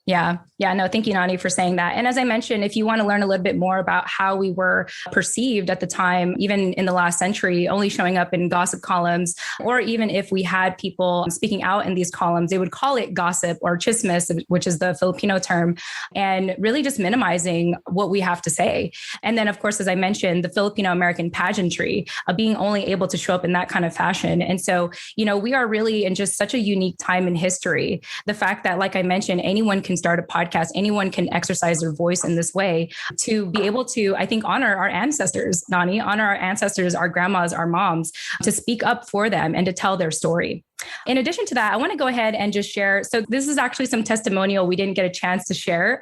Yeah. No, thank you, Nani, for saying that. And as I mentioned, if you want to learn a little bit more about how we were perceived at the time, even in the last century, only showing up in gossip columns, or even if we had people speaking out in these columns, they would call it gossip or chismis, which is the Filipino term, and really just minimizing what we have to say. And then, of course, as I mentioned, the Filipino American pageantry, being only able to show up in that kind of fashion. And so, we are really in just such a unique time in history. The fact that, like I mentioned, anyone can start a podcast, anyone can exercise their voice in this way to be able to, I think, honor our ancestors, Nani, honor our ancestors, our grandmas, our moms, to speak up for them and to tell their story. In addition to that, I want to go ahead and just share. So this is actually some testimonial we didn't get a chance to share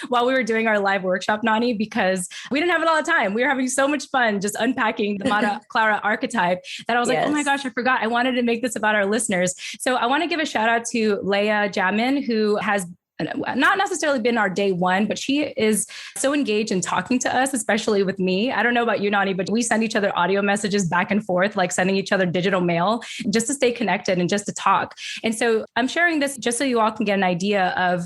while we were doing our live workshop, Nani, because we didn't have a lot of time. We were having so much fun just unpacking the Maria Clara archetype that I was like, oh my gosh, I forgot. I wanted to make this about our listeners. So I want to give a shout out to Leah Jamin, who has not necessarily been our day one, but she is so engaged in talking to us, especially with me. I don't know about you, Nani, but we send each other audio messages back and forth, like sending each other digital mail just to stay connected and just to talk. And so I'm sharing this just so you all can get an idea of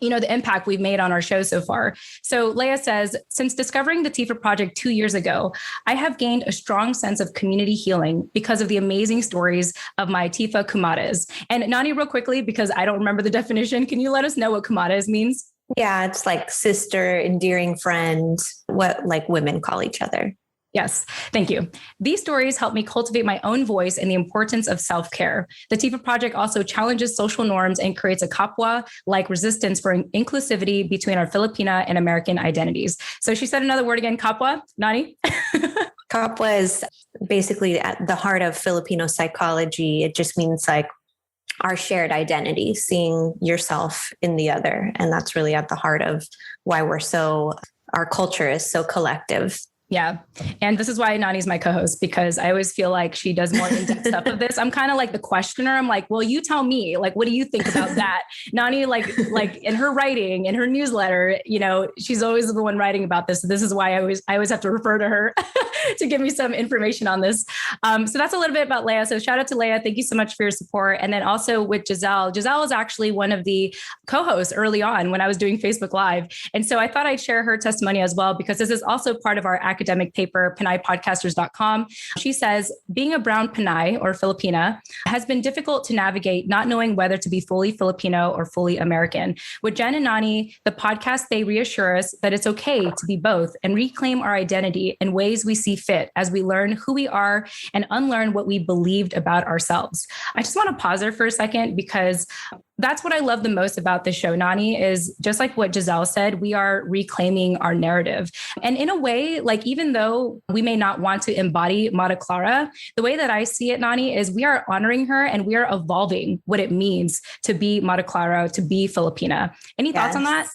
the impact we've made on our show so far. So Leah says, since discovering the TFAW Project 2 years ago, I have gained a strong sense of community healing because of the amazing stories of my TFAW kumares. And Nani, real quickly, because I don't remember the definition, can you let us know what kumares means? Yeah, it's like sister, endearing friend, what women call each other. Yes, thank you. These stories help me cultivate my own voice and the importance of self-care. The TFAW Project also challenges social norms and creates a kapwa-like resistance for inclusivity between our Filipina and American identities. So she said another word again, kapwa, Nani? Kapwa is basically at the heart of Filipino psychology. It just means our shared identity, seeing yourself in the other. And that's really at the heart of why our culture is so collective. Yeah. And this is why Nani's my co-host, because I always feel like she does more in-depth stuff of this. I'm kind of like the questioner. I'm like, well, you tell me, like, what do you think about that? Nani, like in her writing, in her newsletter, she's always the one writing about this. So this is why I always have to refer to her to give me some information on this. So that's a little bit about Leah. So shout out to Leah. Thank you so much for your support. And then also with Giselle. Giselle is actually one of the co-hosts early on when I was doing Facebook Live. And so I thought I'd share her testimony as well, because this is also part of our academic paper, PinayPodcasters.com. She says, being a brown Pinay or Filipina has been difficult to navigate, not knowing whether to be fully Filipino or fully American. With Jen and Nani, the podcast, they reassure us that it's okay to be both and reclaim our identity in ways we see fit as we learn who we are and unlearn what we believed about ourselves. I just want to pause there for a second, because that's what I love the most about the show, Nani, is just like what Giselle said, we are reclaiming our narrative. And in a way, like, even though we may not want to embody Maria Clara, the way that I see it, Nani, is we are honoring her and we are evolving what it means to be Maria Clara, to be Filipina. Any thoughts on that?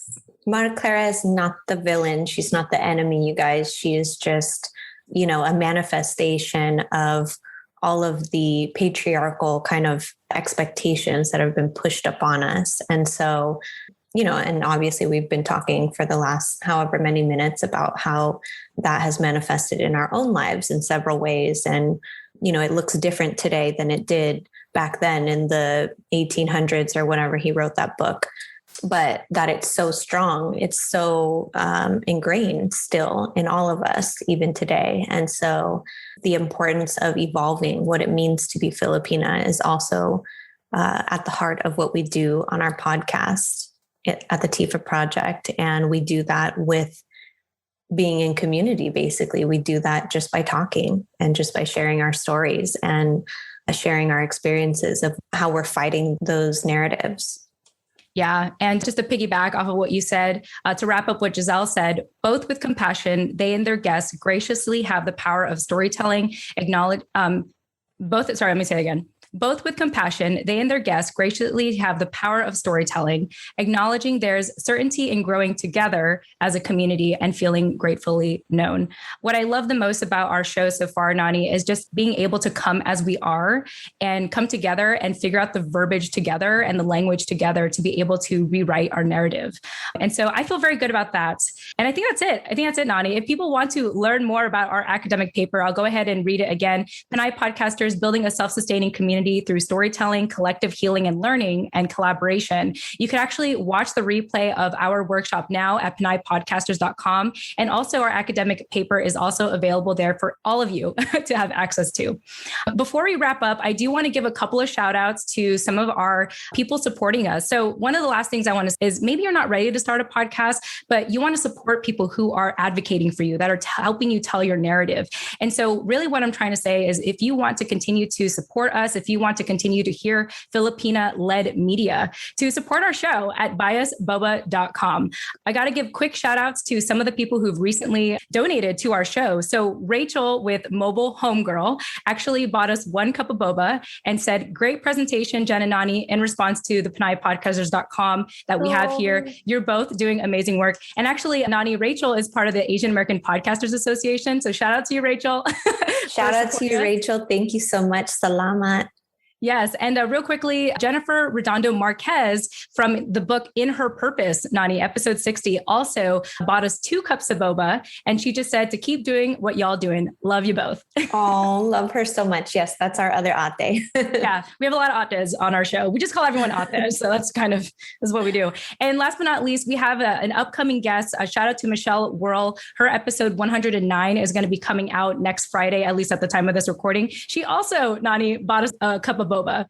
Maria Clara is not the villain. She's not the enemy, you guys. She is just, a manifestation of all of the patriarchal kind of expectations that have been pushed upon us. And so, and obviously we've been talking for the last however many minutes about how that has manifested in our own lives in several ways. And, it looks different today than it did back then in the 1800s or whenever he wrote that book. But that it's so strong, it's so ingrained still in all of us, even today. And so the importance of evolving what it means to be Filipina is also at the heart of what we do on our podcast at the TFAW Project. And we do that with being in community, basically. We do that just by talking and just by sharing our stories and sharing our experiences of how we're fighting those narratives. Yeah. And just to piggyback off of what you said, to wrap up what Giselle said, both with compassion, they and their guests graciously have the power of storytelling, let me say it again. Both with compassion, they and their guests graciously have the power of storytelling, acknowledging there's certainty in growing together as a community and feeling gratefully known. What I love the most about our show so far, Nani, is just being able to come as we are and come together and figure out the verbiage together and the language together to be able to rewrite our narrative. And so I feel very good about that. And I think that's it, Nani. If people want to learn more about our academic paper, I'll go ahead and read it again. Pinay Podcasters, Building a Self-Sustaining Community through Storytelling, Collective Healing and Learning, and Collaboration. You can actually watch the replay of our workshop now at PinayPodcasters.com. And also our academic paper is also available there for all of you to have access to. Before we wrap up, I do want to give a couple of shout outs to some of our people supporting us. So one of the last things I want to say is maybe you're not ready to start a podcast, but you want to support people who are advocating for you, that are helping you tell your narrative. And so really what I'm trying to say is, if you want to continue to support us, if you want to continue to hear Filipina-led media, to support our show at biasboba.com. I got to give quick shout outs to some of the people who've recently donated to our show. So Rachel with Mobile Homegirl actually bought us 1 cup of boba and said, great presentation, Jen and Nani, in response to the PinayPodcasters.com that we have here. You're both doing amazing work. And actually, Nani, Rachel is part of the Asian American Podcasters Association. So shout out to you, Rachel. Shout out to you, Rachel. Thank you so much. Salamat. Yes. And real quickly, Jennifer Redondo Marquez from the book In Her Purpose, Nani, episode 60, also bought us 2 cups of boba. And she just said to keep doing what y'all doing. Love you both. Oh, love her so much. Yes, that's our other ate. Yeah, we have a lot of ates on our show. We just call everyone ates. So that's is what we do. And last but not least, we have an upcoming guest. A shout out to Michelle Whirl. Her episode 109 is going to be coming out next Friday, at least at the time of this recording. She also, Nani, bought us a cup of boba.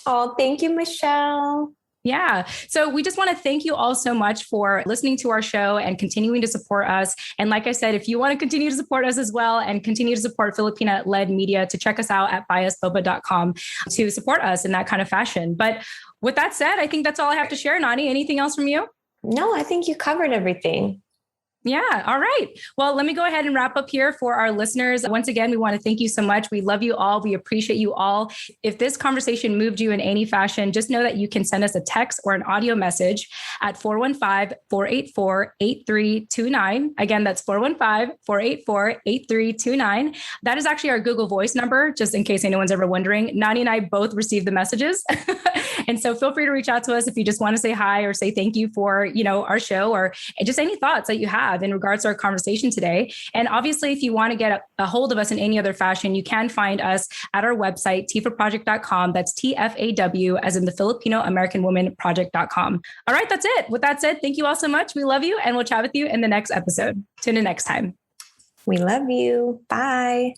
Oh, thank you, Michelle. Yeah. So we just want to thank you all so much for listening to our show and continuing to support us. And like I said, if you want to continue to support us as well and continue to support Filipina-led media, to check us out at biasboba.com to support us in that kind of fashion. But with that said, I think that's all I have to share. Nani, anything else from you? No, I think you covered everything. Yeah. All right. Well, let me go ahead and wrap up here for our listeners. Once again, we want to thank you so much. We love you all. We appreciate you all. If this conversation moved you in any fashion, just know that you can send us a text or an audio message at 415-484-8329. Again, that's 415-484-8329. That is actually our Google Voice number, just in case anyone's ever wondering. Nani and I both receive the messages. And so feel free to reach out to us if you just want to say hi or say thank you for, our show, or just any thoughts that you have in regards to our conversation today. And obviously, if you want to get a hold of us in any other fashion, you can find us at our website, tfaproject.com. That's TFAW as in the Filipino American Woman Project.com. All right, that's it. With that said, thank you all so much. We love you, and we'll chat with you in the next episode. Tune in next time. We love you. Bye.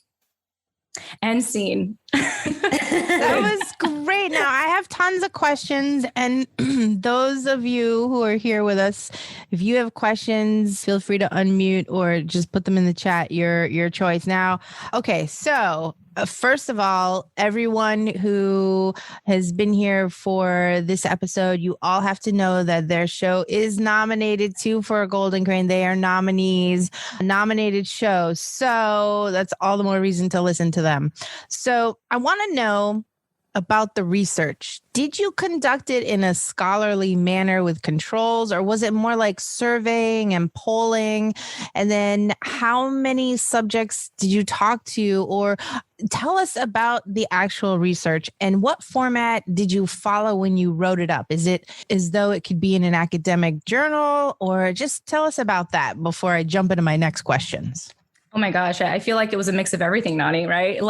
And scene. That was great. Now I have tons of questions, and those of you who are here with us, if you have questions, feel free to unmute or just put them in the chat. Your choice. Now, okay, so first of all, everyone who has been here for this episode, you all have to know that their show is nominated too for a Golden Crane. They are nominated shows. So that's all the more reason to listen to them. So I want to know about the research. Did you conduct it in a scholarly manner with controls, or was it more like surveying and polling? And then how many subjects did you talk to, or tell us about the actual research and what format did you follow when you wrote it up? Is it as though it could be in an academic journal, or just tell us about that before I jump into my next questions? Oh my gosh, I feel like it was a mix of everything, Nani, right?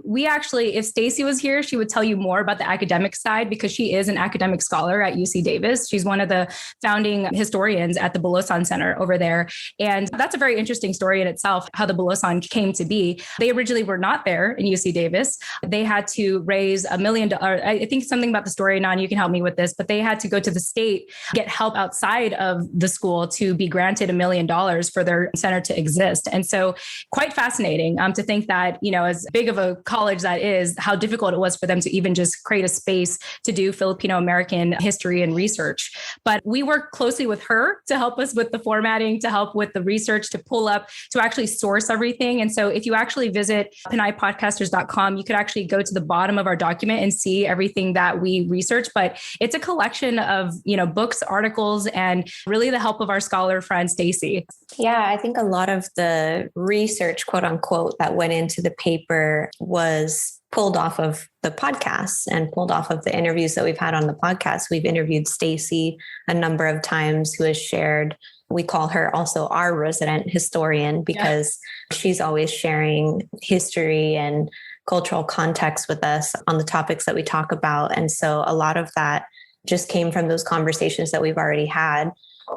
We actually, if Stacy was here, she would tell you more about the academic side because she is an academic scholar at UC Davis. She's one of the founding historians at the Bulosan Center over there. And that's a very interesting story in itself, how the Bulosan came to be. They originally were not there in UC Davis. They had to raise $1 million. I think something about the story, Nani, you can help me with this, but they had to go to the state, get help outside of the school to be granted $1 million for their center to exist. And so quite fascinating to think that, as big of a college that is, how difficult it was for them to even just create a space to do Filipino-American history and research. But we worked closely with her to help us with the formatting, to help with the research, to pull up, to actually source everything. And so if you actually visit pinaypodcasters.com, you could actually go to the bottom of our document and see everything that we researched. But it's a collection of, books, articles, and really the help of our scholar friend, Stacy. Yeah, I think a lot of the research, quote unquote, that went into the paper was pulled off of the podcasts and pulled off of the interviews that we've had on the podcast. We've interviewed Stacy a number of times, who has shared, we call her also our resident historian because she's always sharing history and cultural context with us on the topics that we talk about. And so a lot of that just came from those conversations that we've already had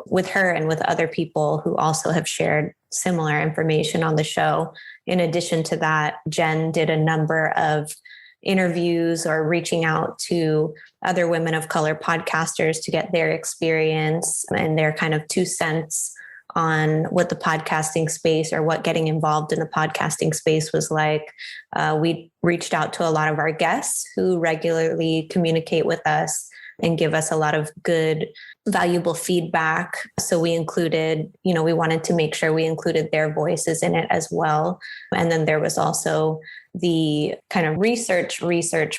with her and with other people who also have shared similar information on the show. In addition to that, Jen did a number of interviews or reaching out to other women of color podcasters to get their experience and their kind of 2 cents on what the podcasting space or what getting involved in the podcasting space was like. We reached out to a lot of our guests who regularly communicate with us and give us a lot of good, valuable feedback. So we included, we wanted to make sure we included their voices in it as well. And then there was also the kind of research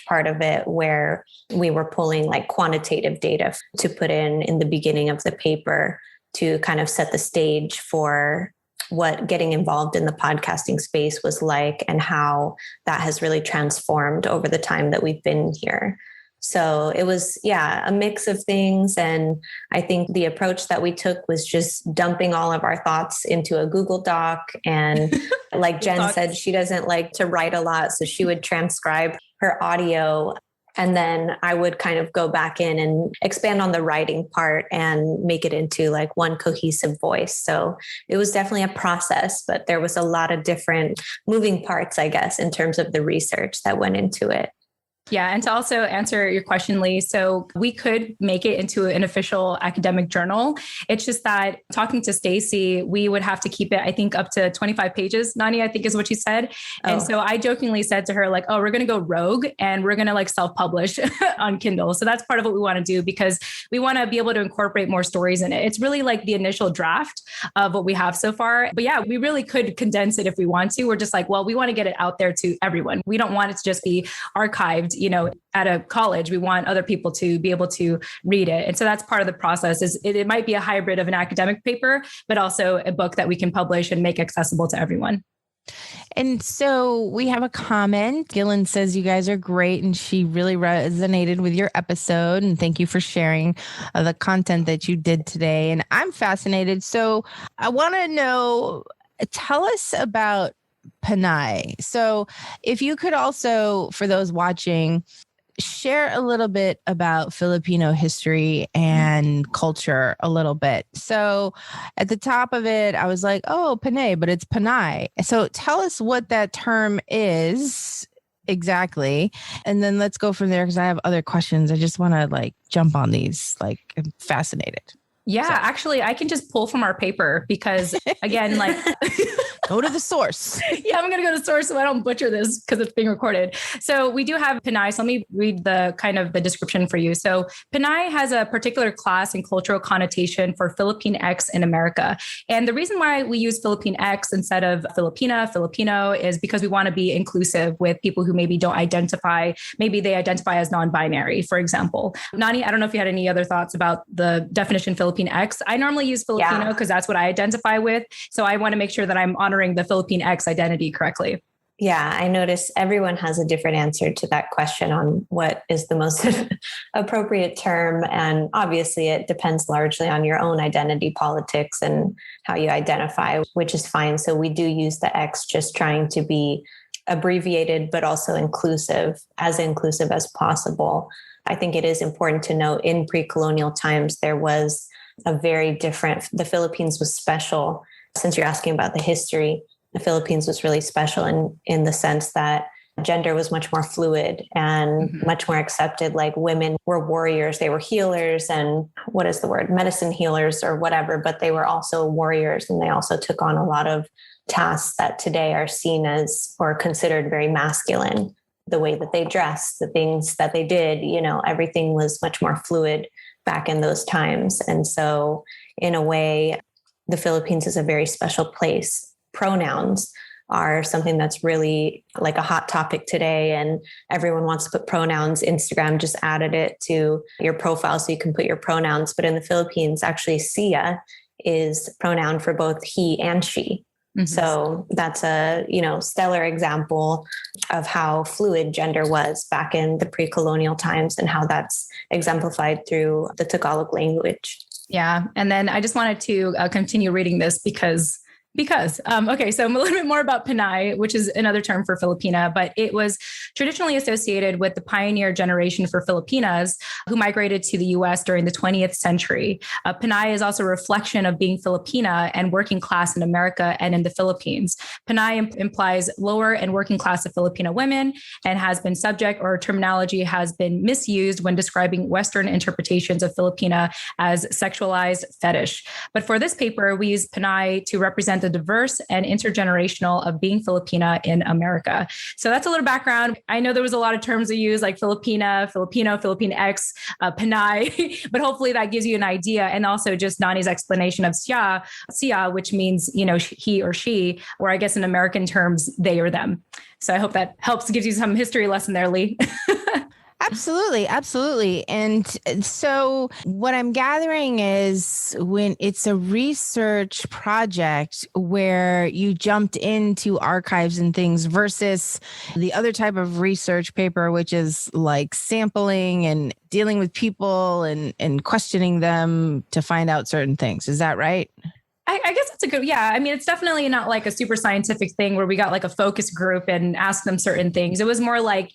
part of it where we were pulling like quantitative data to put in the beginning of the paper to kind of set the stage for what getting involved in the podcasting space was like and how that has really transformed over the time that we've been here. So it was, a mix of things. And I think the approach that we took was just dumping all of our thoughts into a Google Doc. And like Jen said, she doesn't like to write a lot. So she would transcribe her audio. And then I would kind of go back in and expand on the writing part and make it into like one cohesive voice. So it was definitely a process, but there was a lot of different moving parts, I guess, in terms of the research that went into it. Yeah. And to also answer your question, Lee, so we could make it into an official academic journal. It's just that talking to Stacy, we would have to keep it, I think, up to 25 pages. Nani, I think is what she said. Oh. And so I jokingly said to her, like, oh, we're going to go rogue and we're going to like self-publish on Kindle. So that's part of what we want to do because we want to be able to incorporate more stories in it. It's really like the initial draft of what we have so far. But yeah, we really could condense it if we want to. We're just like, well, we want to get it out there to everyone. We don't want it to just be archived, at a college. We want other people to be able to read it. And so that's part of the process is it might be a hybrid of an academic paper, but also a book that we can publish and make accessible to everyone. And so we have a comment. Gillen says you guys are great and she really resonated with your episode. And thank you for sharing the content that you did today. And I'm fascinated. So I want to know, tell us about Pinay. So if you could also, for those watching, share a little bit about Filipino history and culture a little bit. So at the top of it, I was like, oh, Pinay, but it's Pinay. So tell us what that term is exactly. And then let's go from there because I have other questions. I just want to like jump on these. Like I'm fascinated. Yeah, so. Actually, I can just pull from our paper because again, like go to the source. Yeah, I'm going to go to the source so I don't butcher this because it's being recorded. So we do have Pinay. So let me read the kind of the description for you. So Pinay has a particular class and cultural connotation for Filipinx in America. And the reason why we use Filipinx instead of Filipino is because we want to be inclusive with people who maybe don't identify, maybe they identify as non-binary, for example. Nani, I don't know if you had any other thoughts about the definition Filipinx. I normally use Filipino because that's what I identify with. So I want to make sure that I'm honoring the Filipinx identity correctly. Yeah, I notice everyone has a different answer to that question on what is the most appropriate term. And obviously it depends largely on your own identity politics and how you identify, which is fine. So we do use the X just trying to be abbreviated, but also inclusive as possible. I think it is important to note in pre-colonial times, there was the Philippines was special. Since you're asking about the history, the Philippines was really special in the sense that gender was much more fluid and much more accepted. Like women were warriors, they were healers and medicine healers or whatever, but they were also warriors and they also took on a lot of tasks that today are seen as or considered very masculine. The way that they dressed, the things that they did, everything was much more fluid back in those times. And so in a way, the Philippines is a very special place. Pronouns are something that's really like a hot topic today. And everyone wants to put pronouns. Instagram just added it to your profile so you can put your pronouns. But in the Philippines, actually, siya is pronoun for both he and she. Mm-hmm. So that's a, stellar example of how fluid gender was back in the pre-colonial times and how that's exemplified through the Tagalog language. Yeah. And then I just wanted to continue reading this because okay, so a little bit more about Pinay, which is another term for Filipina, but it was traditionally associated with the pioneer generation for Filipinas who migrated to the US during the 20th century. Pinay is also a reflection of being Filipina and working class in America and in the Philippines. Pinay implies lower and working class of Filipino women and has been subject or terminology has been misused when describing Western interpretations of Filipina as sexualized fetish. But for this paper, we use Pinay to represent the diverse and intergenerational of being Filipina in America. So that's a little background. I know there was a lot of terms we use like Filipina, Filipino, Filipinx, Pinay, but hopefully that gives you an idea. And also just Nani's explanation of siya, which means, he or she, or I guess in American terms, they or them. So I hope that helps, gives you some history lesson there, Lee. Absolutely. Absolutely. And so what I'm gathering is when it's a research project where you jumped into archives and things versus the other type of research paper, which is like sampling and dealing with people and questioning them to find out certain things. Is that right? I guess that's a good, yeah. I mean, it's definitely not like a super scientific thing where we got like a focus group and asked them certain things. It was more like,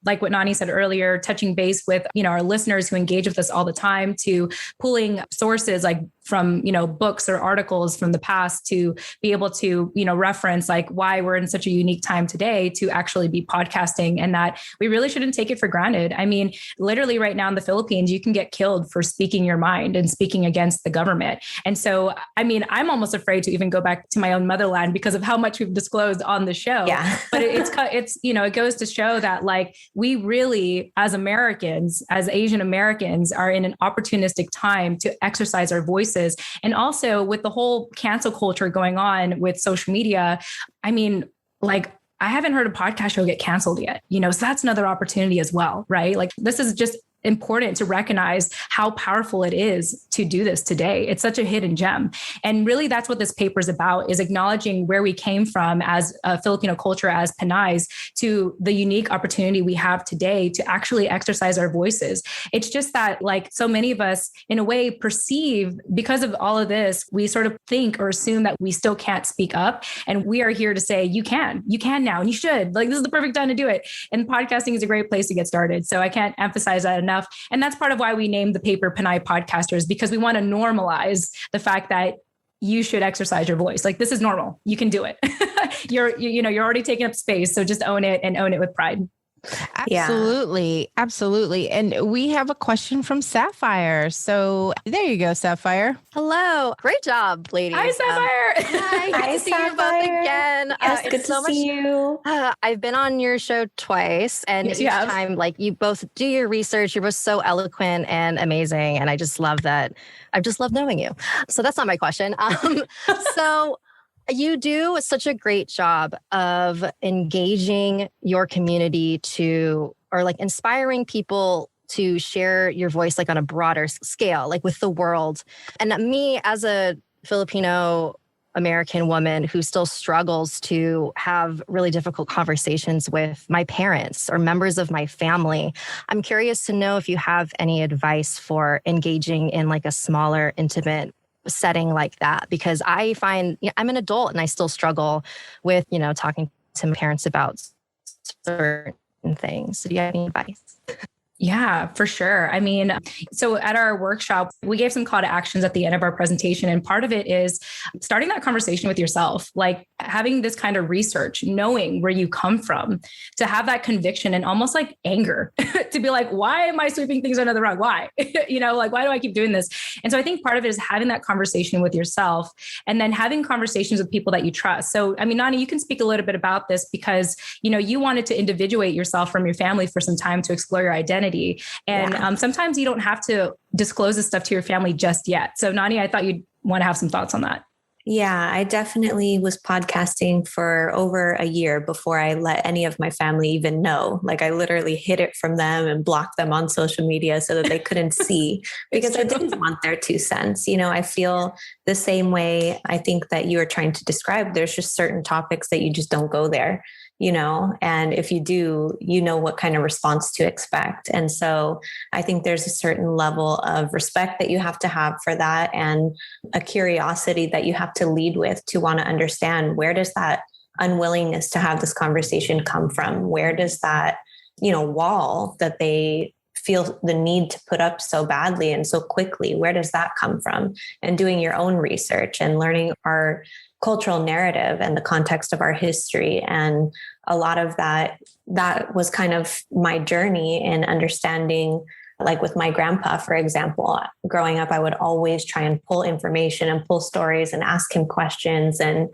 like what Nani said earlier, touching base with, our listeners who engage with us all the time to pulling sources like from, books or articles from the past to be able to, reference like why we're in such a unique time today to actually be podcasting, and that we really shouldn't take it for granted. I mean, literally right now in the Philippines, you can get killed for speaking your mind and speaking against the government. And so, I mean, I'm almost afraid to even go back to my own motherland because of how much we've disclosed on the show. Yeah. But it's, it goes to show that like we really, as Americans, as Asian Americans, are in an opportunistic time to exercise our voices. And also with the whole cancel culture going on with social media, I mean, like, I haven't heard a podcast show get canceled yet, so that's another opportunity as well, right? Like this is just important to recognize how powerful it is to do this today. It's such a hidden gem. And really that's what this paper is about, is acknowledging where we came from as a Filipino culture, as Pinays, to the unique opportunity we have today to actually exercise our voices. It's just that like so many of us in a way perceive, because of all of this, we sort of think or assume that we still can't speak up. And we are here to say, you can now, and you should. Like this is the perfect time to do it. And podcasting is a great place to get started. So I can't emphasize that enough. And that's part of why we named the paper Pinay Podcasters, because we want to normalize the fact that you should exercise your voice. Like this is normal. You can do it. You're already taking up space. So just own it and own it with pride. Absolutely. Yeah. Absolutely. And we have a question from Sapphire. So there you go, Sapphire. Hello. Great job, ladies. Hi, Sapphire. Hi. Good to see you both again. Yes, good to see you. I've been on your show twice, and each time, like, you both do your research. You're both so eloquent and amazing. And I just love that. I've just loved knowing you. So that's not my question. So you do such a great job of engaging your community or like inspiring people to share your voice, like on a broader scale, like with the world. And me as a Filipino American woman who still struggles to have really difficult conversations with my parents or members of my family, I'm curious to know if you have any advice for engaging in like a smaller, intimate setting like that, because I find I'm an adult and I still struggle with, talking to my parents about certain things. So do you have any advice? Yeah, for sure. I mean, so at our workshop, we gave some call to actions at the end of our presentation. And part of it is starting that conversation with yourself, like having this kind of research, knowing where you come from, to have that conviction and almost like anger to be like, why am I sweeping things under the rug? Why? Like, why do I keep doing this? And so I think part of it is having that conversation with yourself and then having conversations with people that you trust. So, I mean, Nani, you can speak a little bit about this because, you wanted to individuate yourself from your family for some time to explore your identity. And sometimes you don't have to disclose this stuff to your family just yet. So Nani, I thought you'd want to have some thoughts on that. Yeah, I definitely was podcasting for over a year before I let any of my family even know. Like I literally hid it from them and blocked them on social media so that they couldn't see, because I didn't want their 2 cents. I feel the same way. I think that you are trying to describe. There's just certain topics that you just don't go there. And if you do, what kind of response to expect. And so I think there's a certain level of respect that you have to have for that, and a curiosity that you have to lead with to want to understand, where does that unwillingness to have this conversation come from? Where does that, wall that they feel the need to put up so badly and so quickly, where does that come from? And doing your own research and learning our cultural narrative and the context of our history. And a lot of that was kind of my journey in understanding, like with my grandpa, for example, growing up, I would always try and pull information and pull stories and ask him questions. And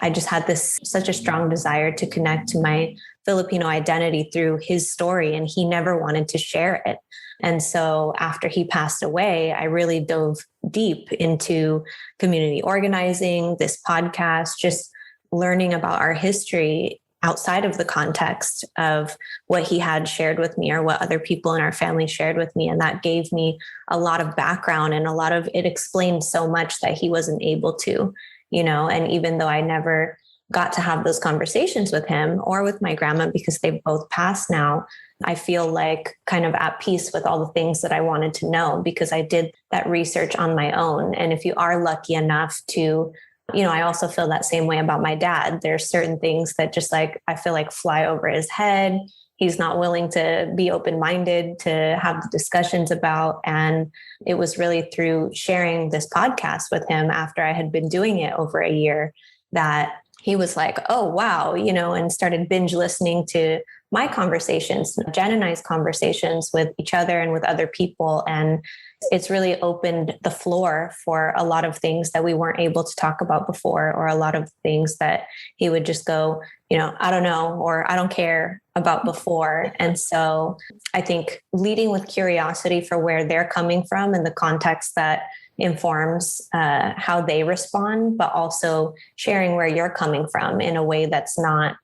I just had such a strong desire to connect to my Filipino identity through his story, and he never wanted to share it. And so after he passed away, I really dove deep into community organizing, this podcast, just learning about our history outside of the context of what he had shared with me or what other people in our family shared with me. And that gave me a lot of background, and it explained so much that he wasn't able to, and even though I never got to have those conversations with him or with my grandma, because they both passed now, I feel like kind of at peace with all the things that I wanted to know, because I did that research on my own. And if you are lucky enough to, I also feel that same way about my dad. There's certain things that just like, I feel like fly over his head. he's not willing to be open-minded to have the discussions about. And it was really through sharing this podcast with him after I had been doing it over a year that he was like, oh, wow, and started binge listening to my conversations, Jen and I's conversations with each other and with other people. And it's really opened the floor for a lot of things that we weren't able to talk about before, or a lot of things that he would just go, I don't know, or I don't care about before. And so I think leading with curiosity for where they're coming from and the context that informs how they respond, but also sharing where you're coming from in a way that's not,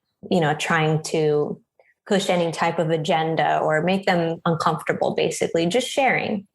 trying to push any type of agenda or make them uncomfortable, basically just sharing.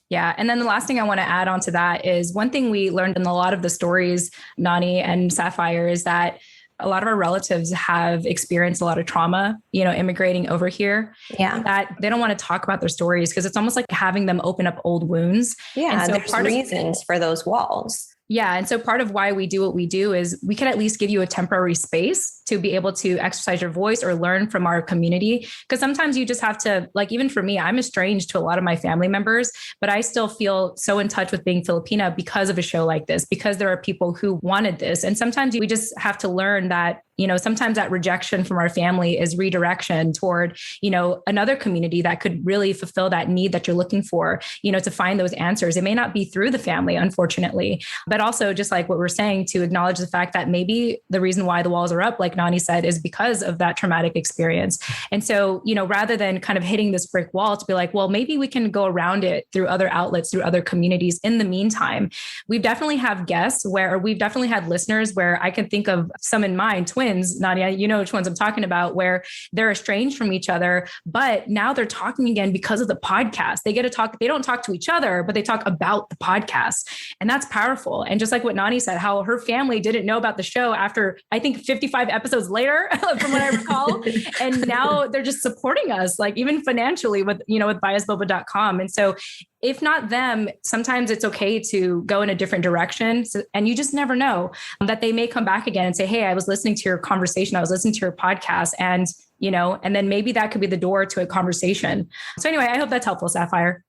Yeah. And then the last thing I want to add on to that is one thing we learned in a lot of the stories, Nani and Sapphire, is that a lot of our relatives have experienced a lot of trauma, immigrating over here. Yeah. That they don't want to talk about their stories because it's almost like having them open up old wounds. Yeah. And so there's reasons for those walls. Yeah. And so part of why we do what we do is we can at least give you a temporary space to be able to exercise your voice or learn from our community. Because sometimes you just have to, like, even for me, I'm estranged to a lot of my family members, but I still feel so in touch with being Filipina because of a show like this, because there are people who wanted this. And sometimes we just have to learn that, sometimes that rejection from our family is redirection toward, another community that could really fulfill that need that you're looking for, to find those answers. It may not be through the family, unfortunately, but also just like what we're saying, to acknowledge the fact that maybe the reason why the walls are up, like Nani said, is because of that traumatic experience. And so, rather than kind of hitting this brick wall, to be like, well, maybe we can go around it through other outlets, through other communities. In the meantime, we've definitely have guests where we've definitely had listeners where I can think of some in mind, twins, Nadia, you know which ones I'm talking about, where they're estranged from each other, but now they're talking again because of the podcast. They get to talk, they don't talk to each other, but they talk about the podcast. And that's powerful. And just like what Nani said, how her family didn't know about the show after, I think, 55 episodes later, from what I recall. And now they're just supporting us, like even financially with, with biasboba.com. And so if not them, sometimes it's okay to go in a different direction. So, and you just never know that they may come back again and say, hey, I was listening to your conversation. I was listening to your podcast. And, and then maybe that could be the door to a conversation. So anyway, I hope that's helpful, Sapphire.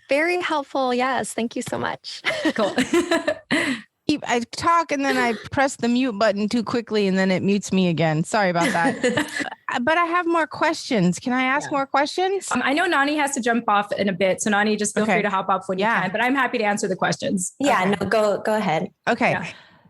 Very helpful. Yes. Thank you so much. Cool. I talk and then I press the mute button too quickly and then it mutes me again. Sorry about that. But I have more questions. Can I ask more questions? I know Nani has to jump off in a bit. So Nani, just feel free to hop off when you can, but I'm happy to answer the questions. Yeah, no, go ahead. Okay. Yeah.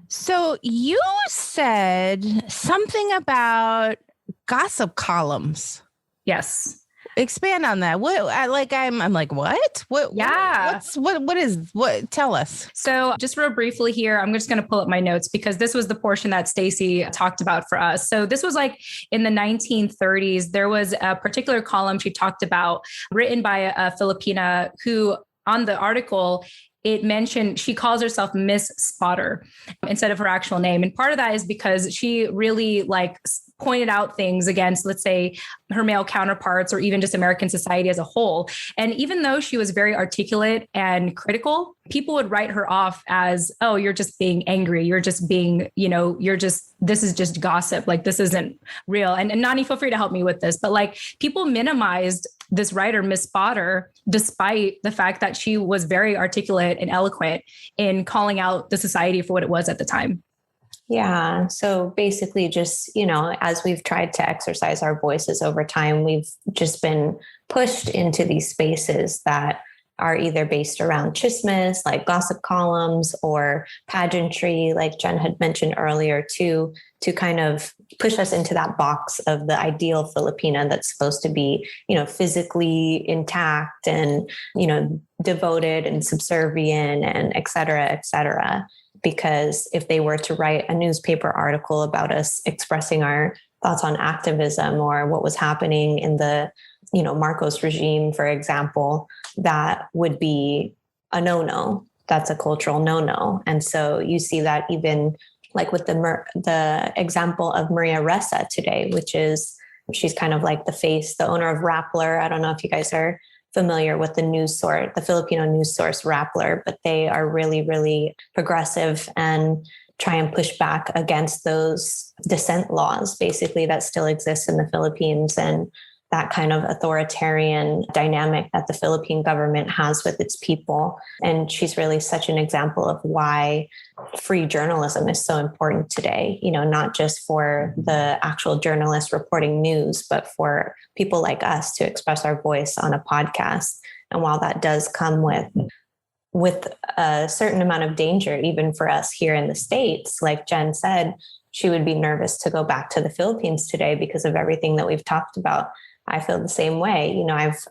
So you said something about gossip columns. Yes. Expand on that. I'm like, what? Yeah. What? Tell us. So just real briefly here, I'm just going to pull up my notes because this was the portion that Stacy talked about for us. So this was like in the 1930s, there was a particular column she talked about written by a Filipina who on the article, it mentioned she calls herself Miss Spotter instead of her actual name. And part of that is because she really pointed out things against, let's say, her male counterparts or even just American society as a whole. And even though she was very articulate and critical, people would write her off as, oh, you're just being angry. You're just being, this is just gossip. Like, this isn't real. And Nani, feel free to help me with this. But people minimized this writer, Miss Spotter, despite the fact that she was very articulate and eloquent in calling out the society for what it was at the time. Yeah. So basically just, as we've tried to exercise our voices over time, we've just been pushed into these spaces that are either based around chismes, like gossip columns, or pageantry, like Jen had mentioned earlier, to kind of push us into that box of the ideal Filipina that's supposed to be, physically intact and, devoted and subservient and et cetera, et cetera. Because if they were to write a newspaper article about us expressing our thoughts on activism or what was happening in the, Marcos regime, for example, that would be a no-no. That's a cultural no-no. And so you see that even like with the example of Maria Ressa today, which is, she's kind of like the owner of Rappler. I don't know if you guys are familiar with the Filipino news source Rappler, but they are really, really progressive and try and push back against those dissent laws, basically, that still exist in the Philippines. And that kind of authoritarian dynamic that the Philippine government has with its people. And she's really such an example of why free journalism is so important today, not just for the actual journalists reporting news, but for people like us to express our voice on a podcast. And while that does come with a certain amount of danger, even for us here in the States, like Jen said, she would be nervous to go back to the Philippines today because of everything that we've talked about. I feel the same way.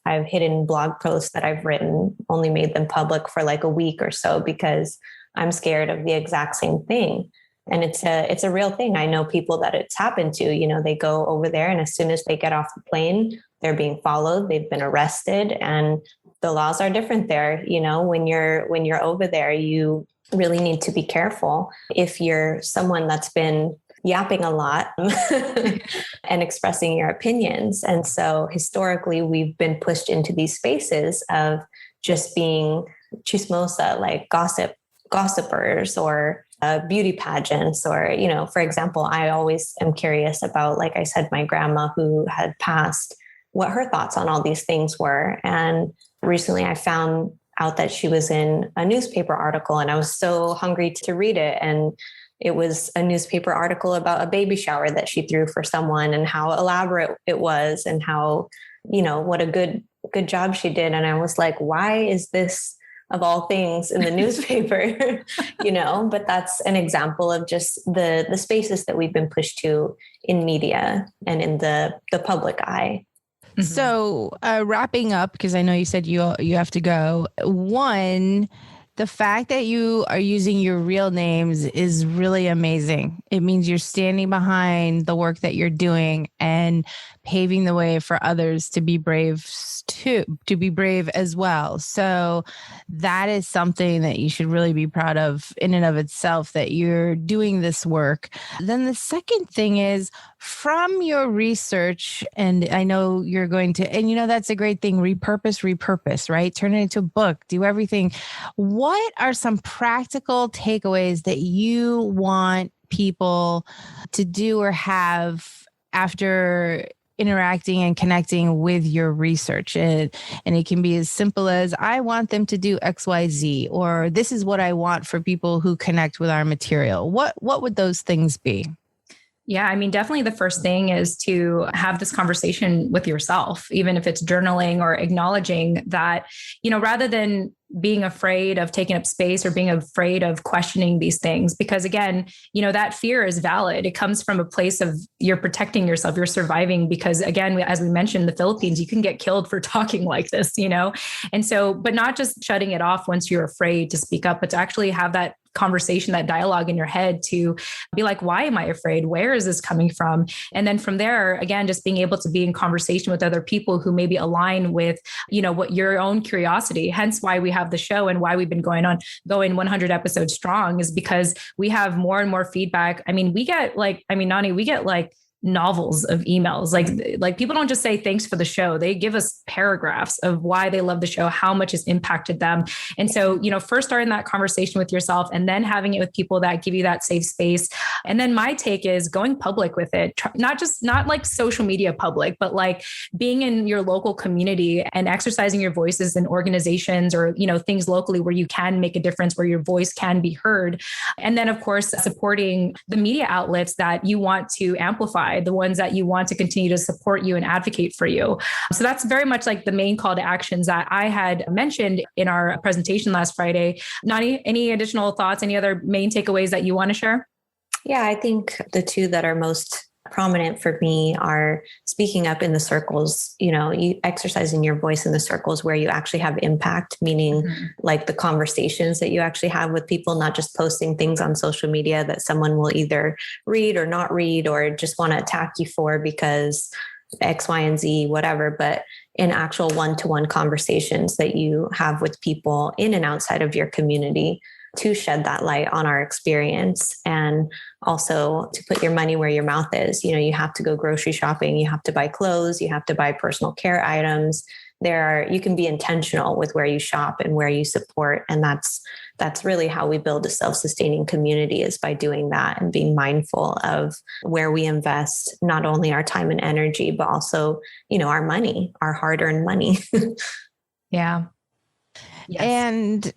I've hidden blog posts that I've written, only made them public for like a week or so because I'm scared of the exact same thing. And it's a real thing. I know people that it's happened to. They go over there, and as soon as they get off the plane, they're being followed. They've been arrested, and the laws are different there. When you're over there, you really need to be careful. If you're someone that's been yapping a lot and expressing your opinions. And so historically, we've been pushed into these spaces of just being chismosa, like gossipers or beauty pageants, or, for example, I always am curious about, like I said, my grandma who had passed, what her thoughts on all these things were. And recently I found out that she was in a newspaper article, and I was so hungry to read it. And it was a newspaper article about a baby shower that she threw for someone and how elaborate it was and how, what a good job she did. And I was like, why is this of all things in the newspaper? But that's an example of just the spaces that we've been pushed to in media and in the public eye. Mm-hmm. So wrapping up, because I know you said you have to go. One, the fact that you are using your real names is really amazing. It means you're standing behind the work that you're doing and paving the way for others to be brave too, to be brave as well. So that is something that you should really be proud of in and of itself, that you're doing this work. Then the second thing is, from your research, and I know you're going to, and that's a great thing, repurpose, right? Turn it into a book, do everything. What are some practical takeaways that you want people to do or have after interacting and connecting with your research? And it can be as simple as, I want them to do XYZ, or this is what I want for people who connect with our material. What would those things be? Yeah, I mean, definitely the first thing is to have this conversation with yourself, even if it's journaling or acknowledging that, rather than being afraid of taking up space or being afraid of questioning these things. Because again, that fear is valid. It comes from a place of you're protecting yourself, you're surviving. Because again, as we mentioned, the Philippines, you can get killed for talking like this, And so, but not just shutting it off once you're afraid to speak up, but to actually have that conversation, that dialogue in your head, to be like, why am I afraid? Where is this coming from? And then from there, again, just being able to be in conversation with other people who maybe align with, what your own curiosity. Hence why we have the show and why we've been going 100 episodes strong, is because we have more and more feedback. I mean, Nani, we get novels of emails. Like people don't just say thanks for the show. They give us paragraphs of why they love the show, how much it's impacted them. And so, first starting that conversation with yourself and then having it with people that give you that safe space. And then my take is going public with it, not like social media public, but like being in your local community and exercising your voices in organizations or, things locally where you can make a difference, where your voice can be heard. And then of course, supporting the media outlets that you want to amplify, the ones that you want to continue to support you and advocate for you. So that's very much like the main call to actions that I had mentioned in our presentation last Friday. Nani, any additional thoughts, any other main takeaways that you want to share? Yeah, I think the two that are most prominent for me are speaking up in the circles, you exercising your voice in the circles where you actually have impact, meaning like the conversations that you actually have with people, not just posting things on social media that someone will either read or not read, or just want to attack you for because X, Y, and Z, whatever, but in actual one-to-one conversations that you have with people in and outside of your community, to shed that light on our experience, and also to put your money where your mouth is. You have to go grocery shopping, you have to buy clothes, you have to buy personal care items. you can be intentional with where you shop and where you support. And that's really how we build a self-sustaining community, is by doing that and being mindful of where we invest not only our time and energy, but also, our money, our hard-earned money. Yeah. Yes. And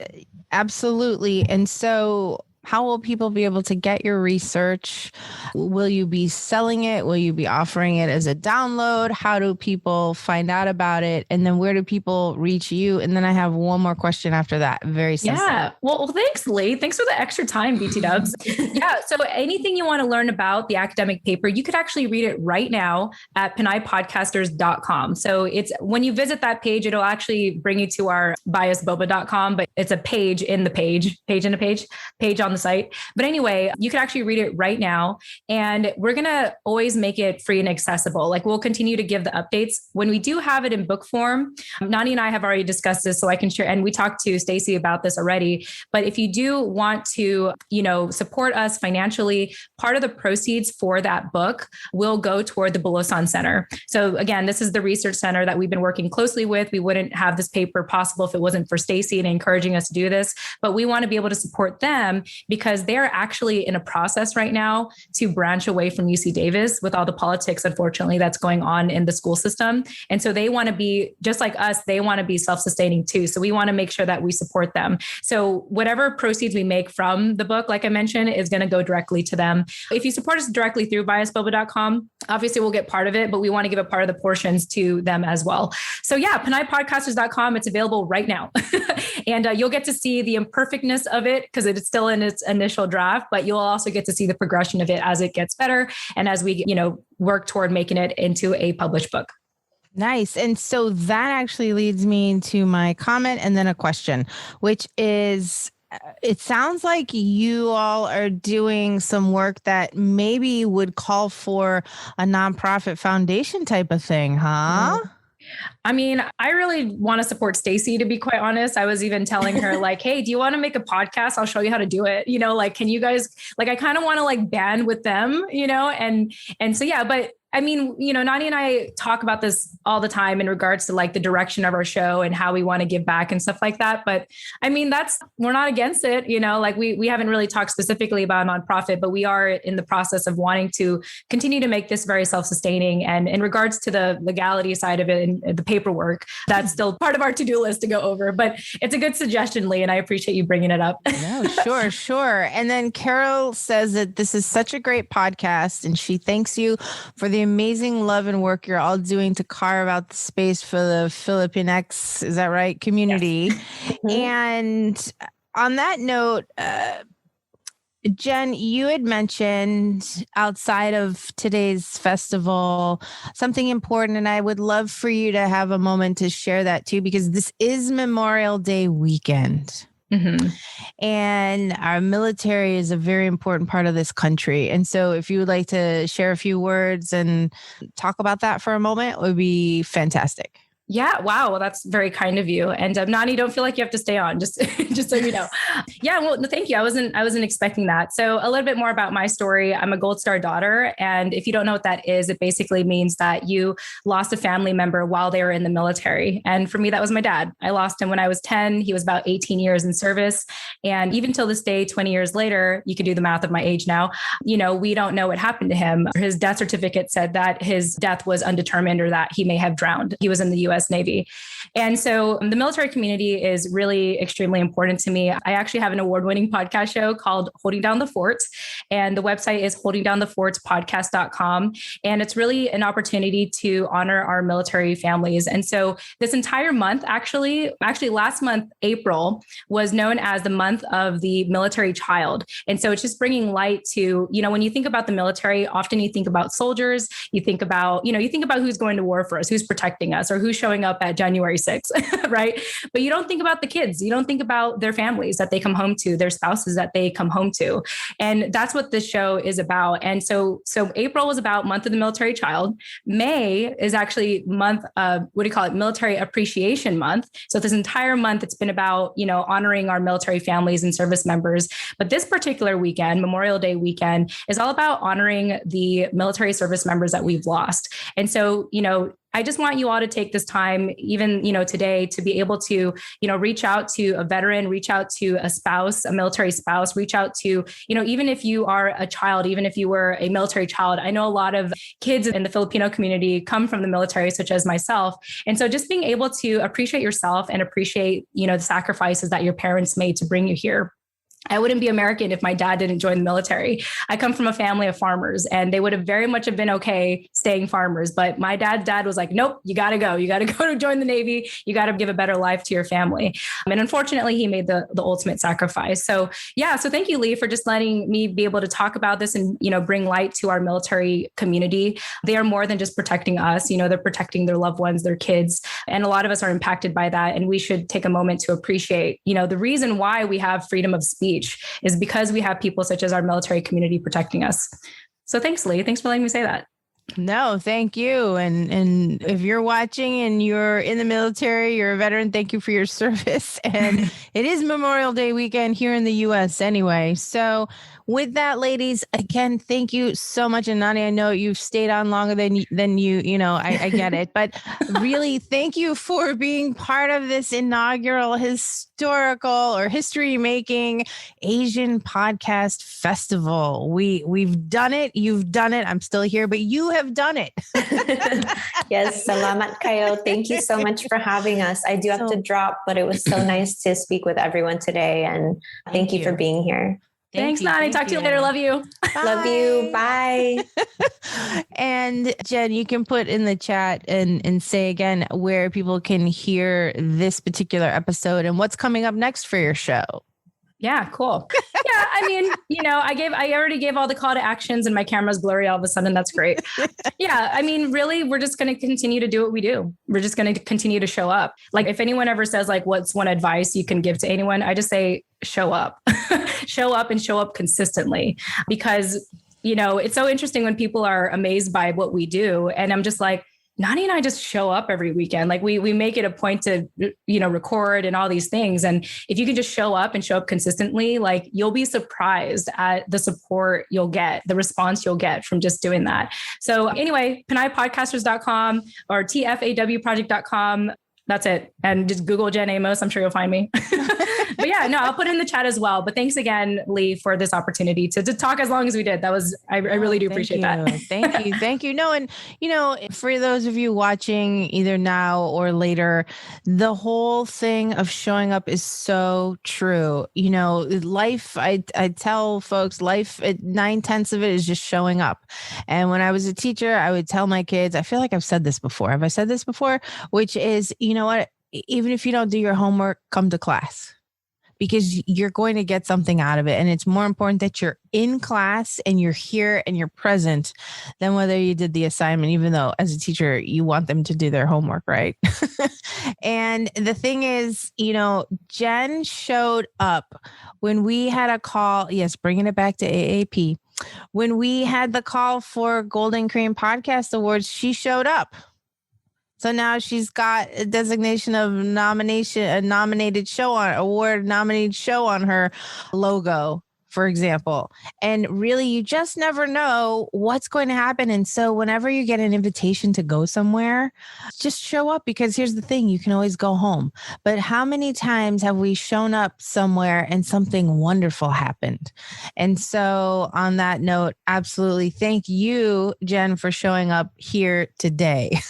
absolutely. And so how will people be able to get your research? Will you be selling it? Will you be offering it as a download? How do people find out about it? And then where do people reach you? And then I have one more question after that. Very simple. Yeah. Well, thanks, Lee. Thanks for the extra time, BT Dubs. Yeah. So anything you want to learn about the academic paper, you could actually read it right now at pinaypodcasters.com. So it's when you visit that page, it'll actually bring you to our biasboba.com, but it's a page in the page on the site. But anyway, you can actually read it right now. And we're going to always make it free and accessible. Like, we'll continue to give the updates when we do have it in book form. Nani and I have already discussed this, so I can share. And we talked to Stacy about this already. But if you do want to, support us financially, part of the proceeds for that book will go toward the Bulasan Center. So again, this is the research center that we've been working closely with. We wouldn't have this paper possible if it wasn't for Stacy and encouraging us to do this. But we want to be able to support them, because they're actually in a process right now to branch away from UC Davis with all the politics, unfortunately, that's going on in the school system. And so they want to be, just like us, they want to be self-sustaining too. So we want to make sure that we support them. So whatever proceeds we make from the book, like I mentioned, is going to go directly to them. If you support us directly through biasboba.com, obviously we'll get part of it, but we want to give a part of the portions to them as well. So yeah, pinaypodcasters.com, it's available right now. And you'll get to see the imperfectness of it, because it's still in its initial draft, but you'll also get to see the progression of it as it gets better and as we, work toward making it into a published book. Nice. And so that actually leads me to my comment and then a question, which is, it sounds like you all are doing some work that maybe would call for a nonprofit foundation type of thing, huh? Mm-hmm. I mean, I really want to support Stacy, to be quite honest. I was even telling her like, hey, do you want to make a podcast? I'll show you how to do it. Can you guys, I kind of want to band with them, and so, yeah, but I mean, Nani and I talk about this all the time in regards to the direction of our show and how we want to give back and stuff like that. But I mean, we're not against it. We haven't really talked specifically about a nonprofit, but we are in the process of wanting to continue to make this very self-sustaining. And in regards to the legality side of it and the paperwork, that's still part of our to-do list to go over. But it's a good suggestion, Lee, and I appreciate you bringing it up. No, sure. And then Carol says that this is such a great podcast, and she thanks you for the amazing love and work you're all doing to carve out the space for the Filipinx, is that right, community? Yes. And on that note, Jen, you had mentioned outside of today's festival something important, and I would love for you to have a moment to share that too, because this is Memorial Day weekend. Mm-hmm. And our military is a very important part of this country. And so if you would like to share a few words and talk about that for a moment, it would be fantastic. Yeah. Wow. Well, that's very kind of you. And Nani, don't feel like you have to stay on, just so you know. Yeah. Well, no, thank you. I wasn't expecting that. So a little bit more about my story. I'm a Gold Star daughter. And if you don't know what that is, it basically means that you lost a family member while they were in the military. And for me, that was my dad. I lost him when I was 10. He was about 18 years in service. And even till this day, 20 years later, you can do the math of my age now, we don't know what happened to him. His death certificate said that his death was undetermined, or that he may have drowned. He was in the U.S. Navy. And so the military community is really extremely important to me. I actually have an award-winning podcast show called Holding Down the Fort, and the website is holdingdownthefortspodcast.com. And it's really an opportunity to honor our military families. And so this entire month, actually last month, April, was known as the month of the military child. And so it's just bringing light to, when you think about the military, often you think about soldiers, you think about who's going to war for us, who's protecting us, or who's showing up at January 6th, right? But you don't think about the kids. You don't think about their families that they come home to, their spouses that they come home to. And that's what this show is about. And so April was about Month of the Military Child. May is actually month of, Military Appreciation Month. So this entire month, it's been about, honoring our military families and service members. But this particular weekend, Memorial Day weekend, is all about honoring the military service members that we've lost. And so, I just want you all to take this time, even, today, to be able to, reach out to a veteran, reach out to a spouse, a military spouse, reach out to, even if you are a child, even if you were a military child. I know a lot of kids in the Filipino community come from the military, such as myself. And so just being able to appreciate yourself and appreciate, the sacrifices that your parents made to bring you here. I wouldn't be American if my dad didn't join the military. I come from a family of farmers, and they would have very much have been okay staying farmers. But my dad's dad was like, nope, you got to go. You got to go to join the Navy. You got to give a better life to your family. And unfortunately, he made the ultimate sacrifice. So so thank you, Lee, for just letting me be able to talk about this and, bring light to our military community. They are more than just protecting us. They're protecting their loved ones, their kids. And a lot of us are impacted by that. And we should take a moment to appreciate, the reason why we have freedom of speech is because we have people such as our military community protecting us. So thanks, Lee. Thanks for letting me say that. No, thank you. And if you're watching and you're in the military, you're a veteran, thank you for your service. And it is Memorial Day weekend here in the U.S. anyway. So with that, ladies, again, thank you so much. And Nani, I know you've stayed on longer than you, I get it. But really, thank you for being part of this inaugural historical or history-making Asian podcast festival. We've done it. You've done it. I'm still here, but you have done it. Yes, salamat kayo. Thank you so much for having us. I do have to drop, but it was so nice to speak with everyone today. And thank you for being here. Thanks, Nani. Talk to you later. Love you. Bye. Love you. Bye. And Jen, you can put in the chat and say again where people can hear this particular episode and what's coming up next for your show. Yeah, cool. Yeah, I mean, I already gave all the call to actions and my camera's blurry all of a sudden. That's great. Yeah, I mean, really, we're just going to continue to do what we do. We're just going to continue to show up. Like if anyone ever says like, what's one advice you can give to anyone? I just say, show up, show up and show up consistently because, it's so interesting when people are amazed by what we do. And I'm just like, Nani and I just show up every weekend. Like we make it a point to, record and all these things. And if you can just show up and show up consistently, like you'll be surprised at the support you'll get, the response you'll get from just doing that. So anyway, pinaypodcasters.com or TFAW Project.com. That's it. And just Google Jen Amos. I'm sure you'll find me. But yeah, no, I'll put it in the chat as well. But thanks again, Lee, for this opportunity to talk as long as we did. That was, I really do appreciate that. Thank you. Thank you. No, and for those of you watching either now or later, the whole thing of showing up is so true. Life, I tell folks, life, 9/10 of it is just showing up. And when I was a teacher, I would tell my kids, I feel like I've said this before. Have I said this before? Which is, what? Even if you don't do your homework, come to class because you're going to get something out of it. And it's more important that you're in class and you're here and you're present than whether you did the assignment, even though as a teacher, you want them to do their homework, right? And the thing is, Jen showed up when we had a call. Yes, bringing it back to AAP. When we had the call for Golden Crane Podcast Awards, she showed up. So now she's got a designation of nominated show on her logo, for example. And really, you just never know what's going to happen. And so whenever you get an invitation to go somewhere, just show up because here's the thing, you can always go home. But how many times have we shown up somewhere and something wonderful happened? And so on that note, absolutely. Thank you, Jen, for showing up here today.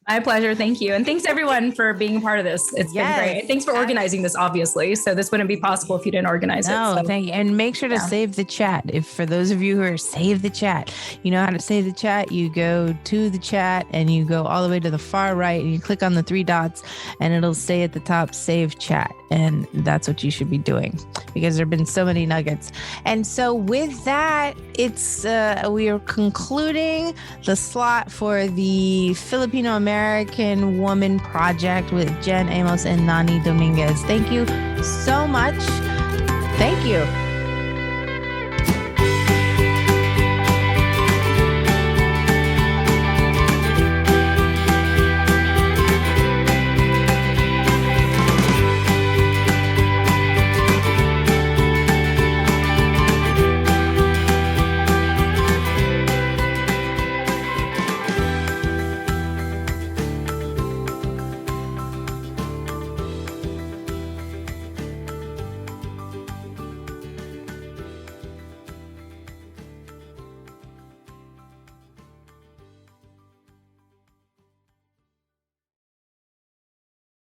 My pleasure. Thank you. And thanks everyone for being part of this. It's been great. Thanks for organizing this, obviously. So this wouldn't be possible if you didn't organize it. So. Thank you. And make sure to save the chat. If for those of you who are save the chat, you know how to save the chat. You go to the chat and you go all the way to the far right and you click on the 3 dots and it'll say at the top, save chat. And that's what you should be doing because there've been so many nuggets. And so with that, it's we are concluding the slot for the Filipino American Woman Project with Jen Amos and Nani Dominguez. Thank you so much. Thank you.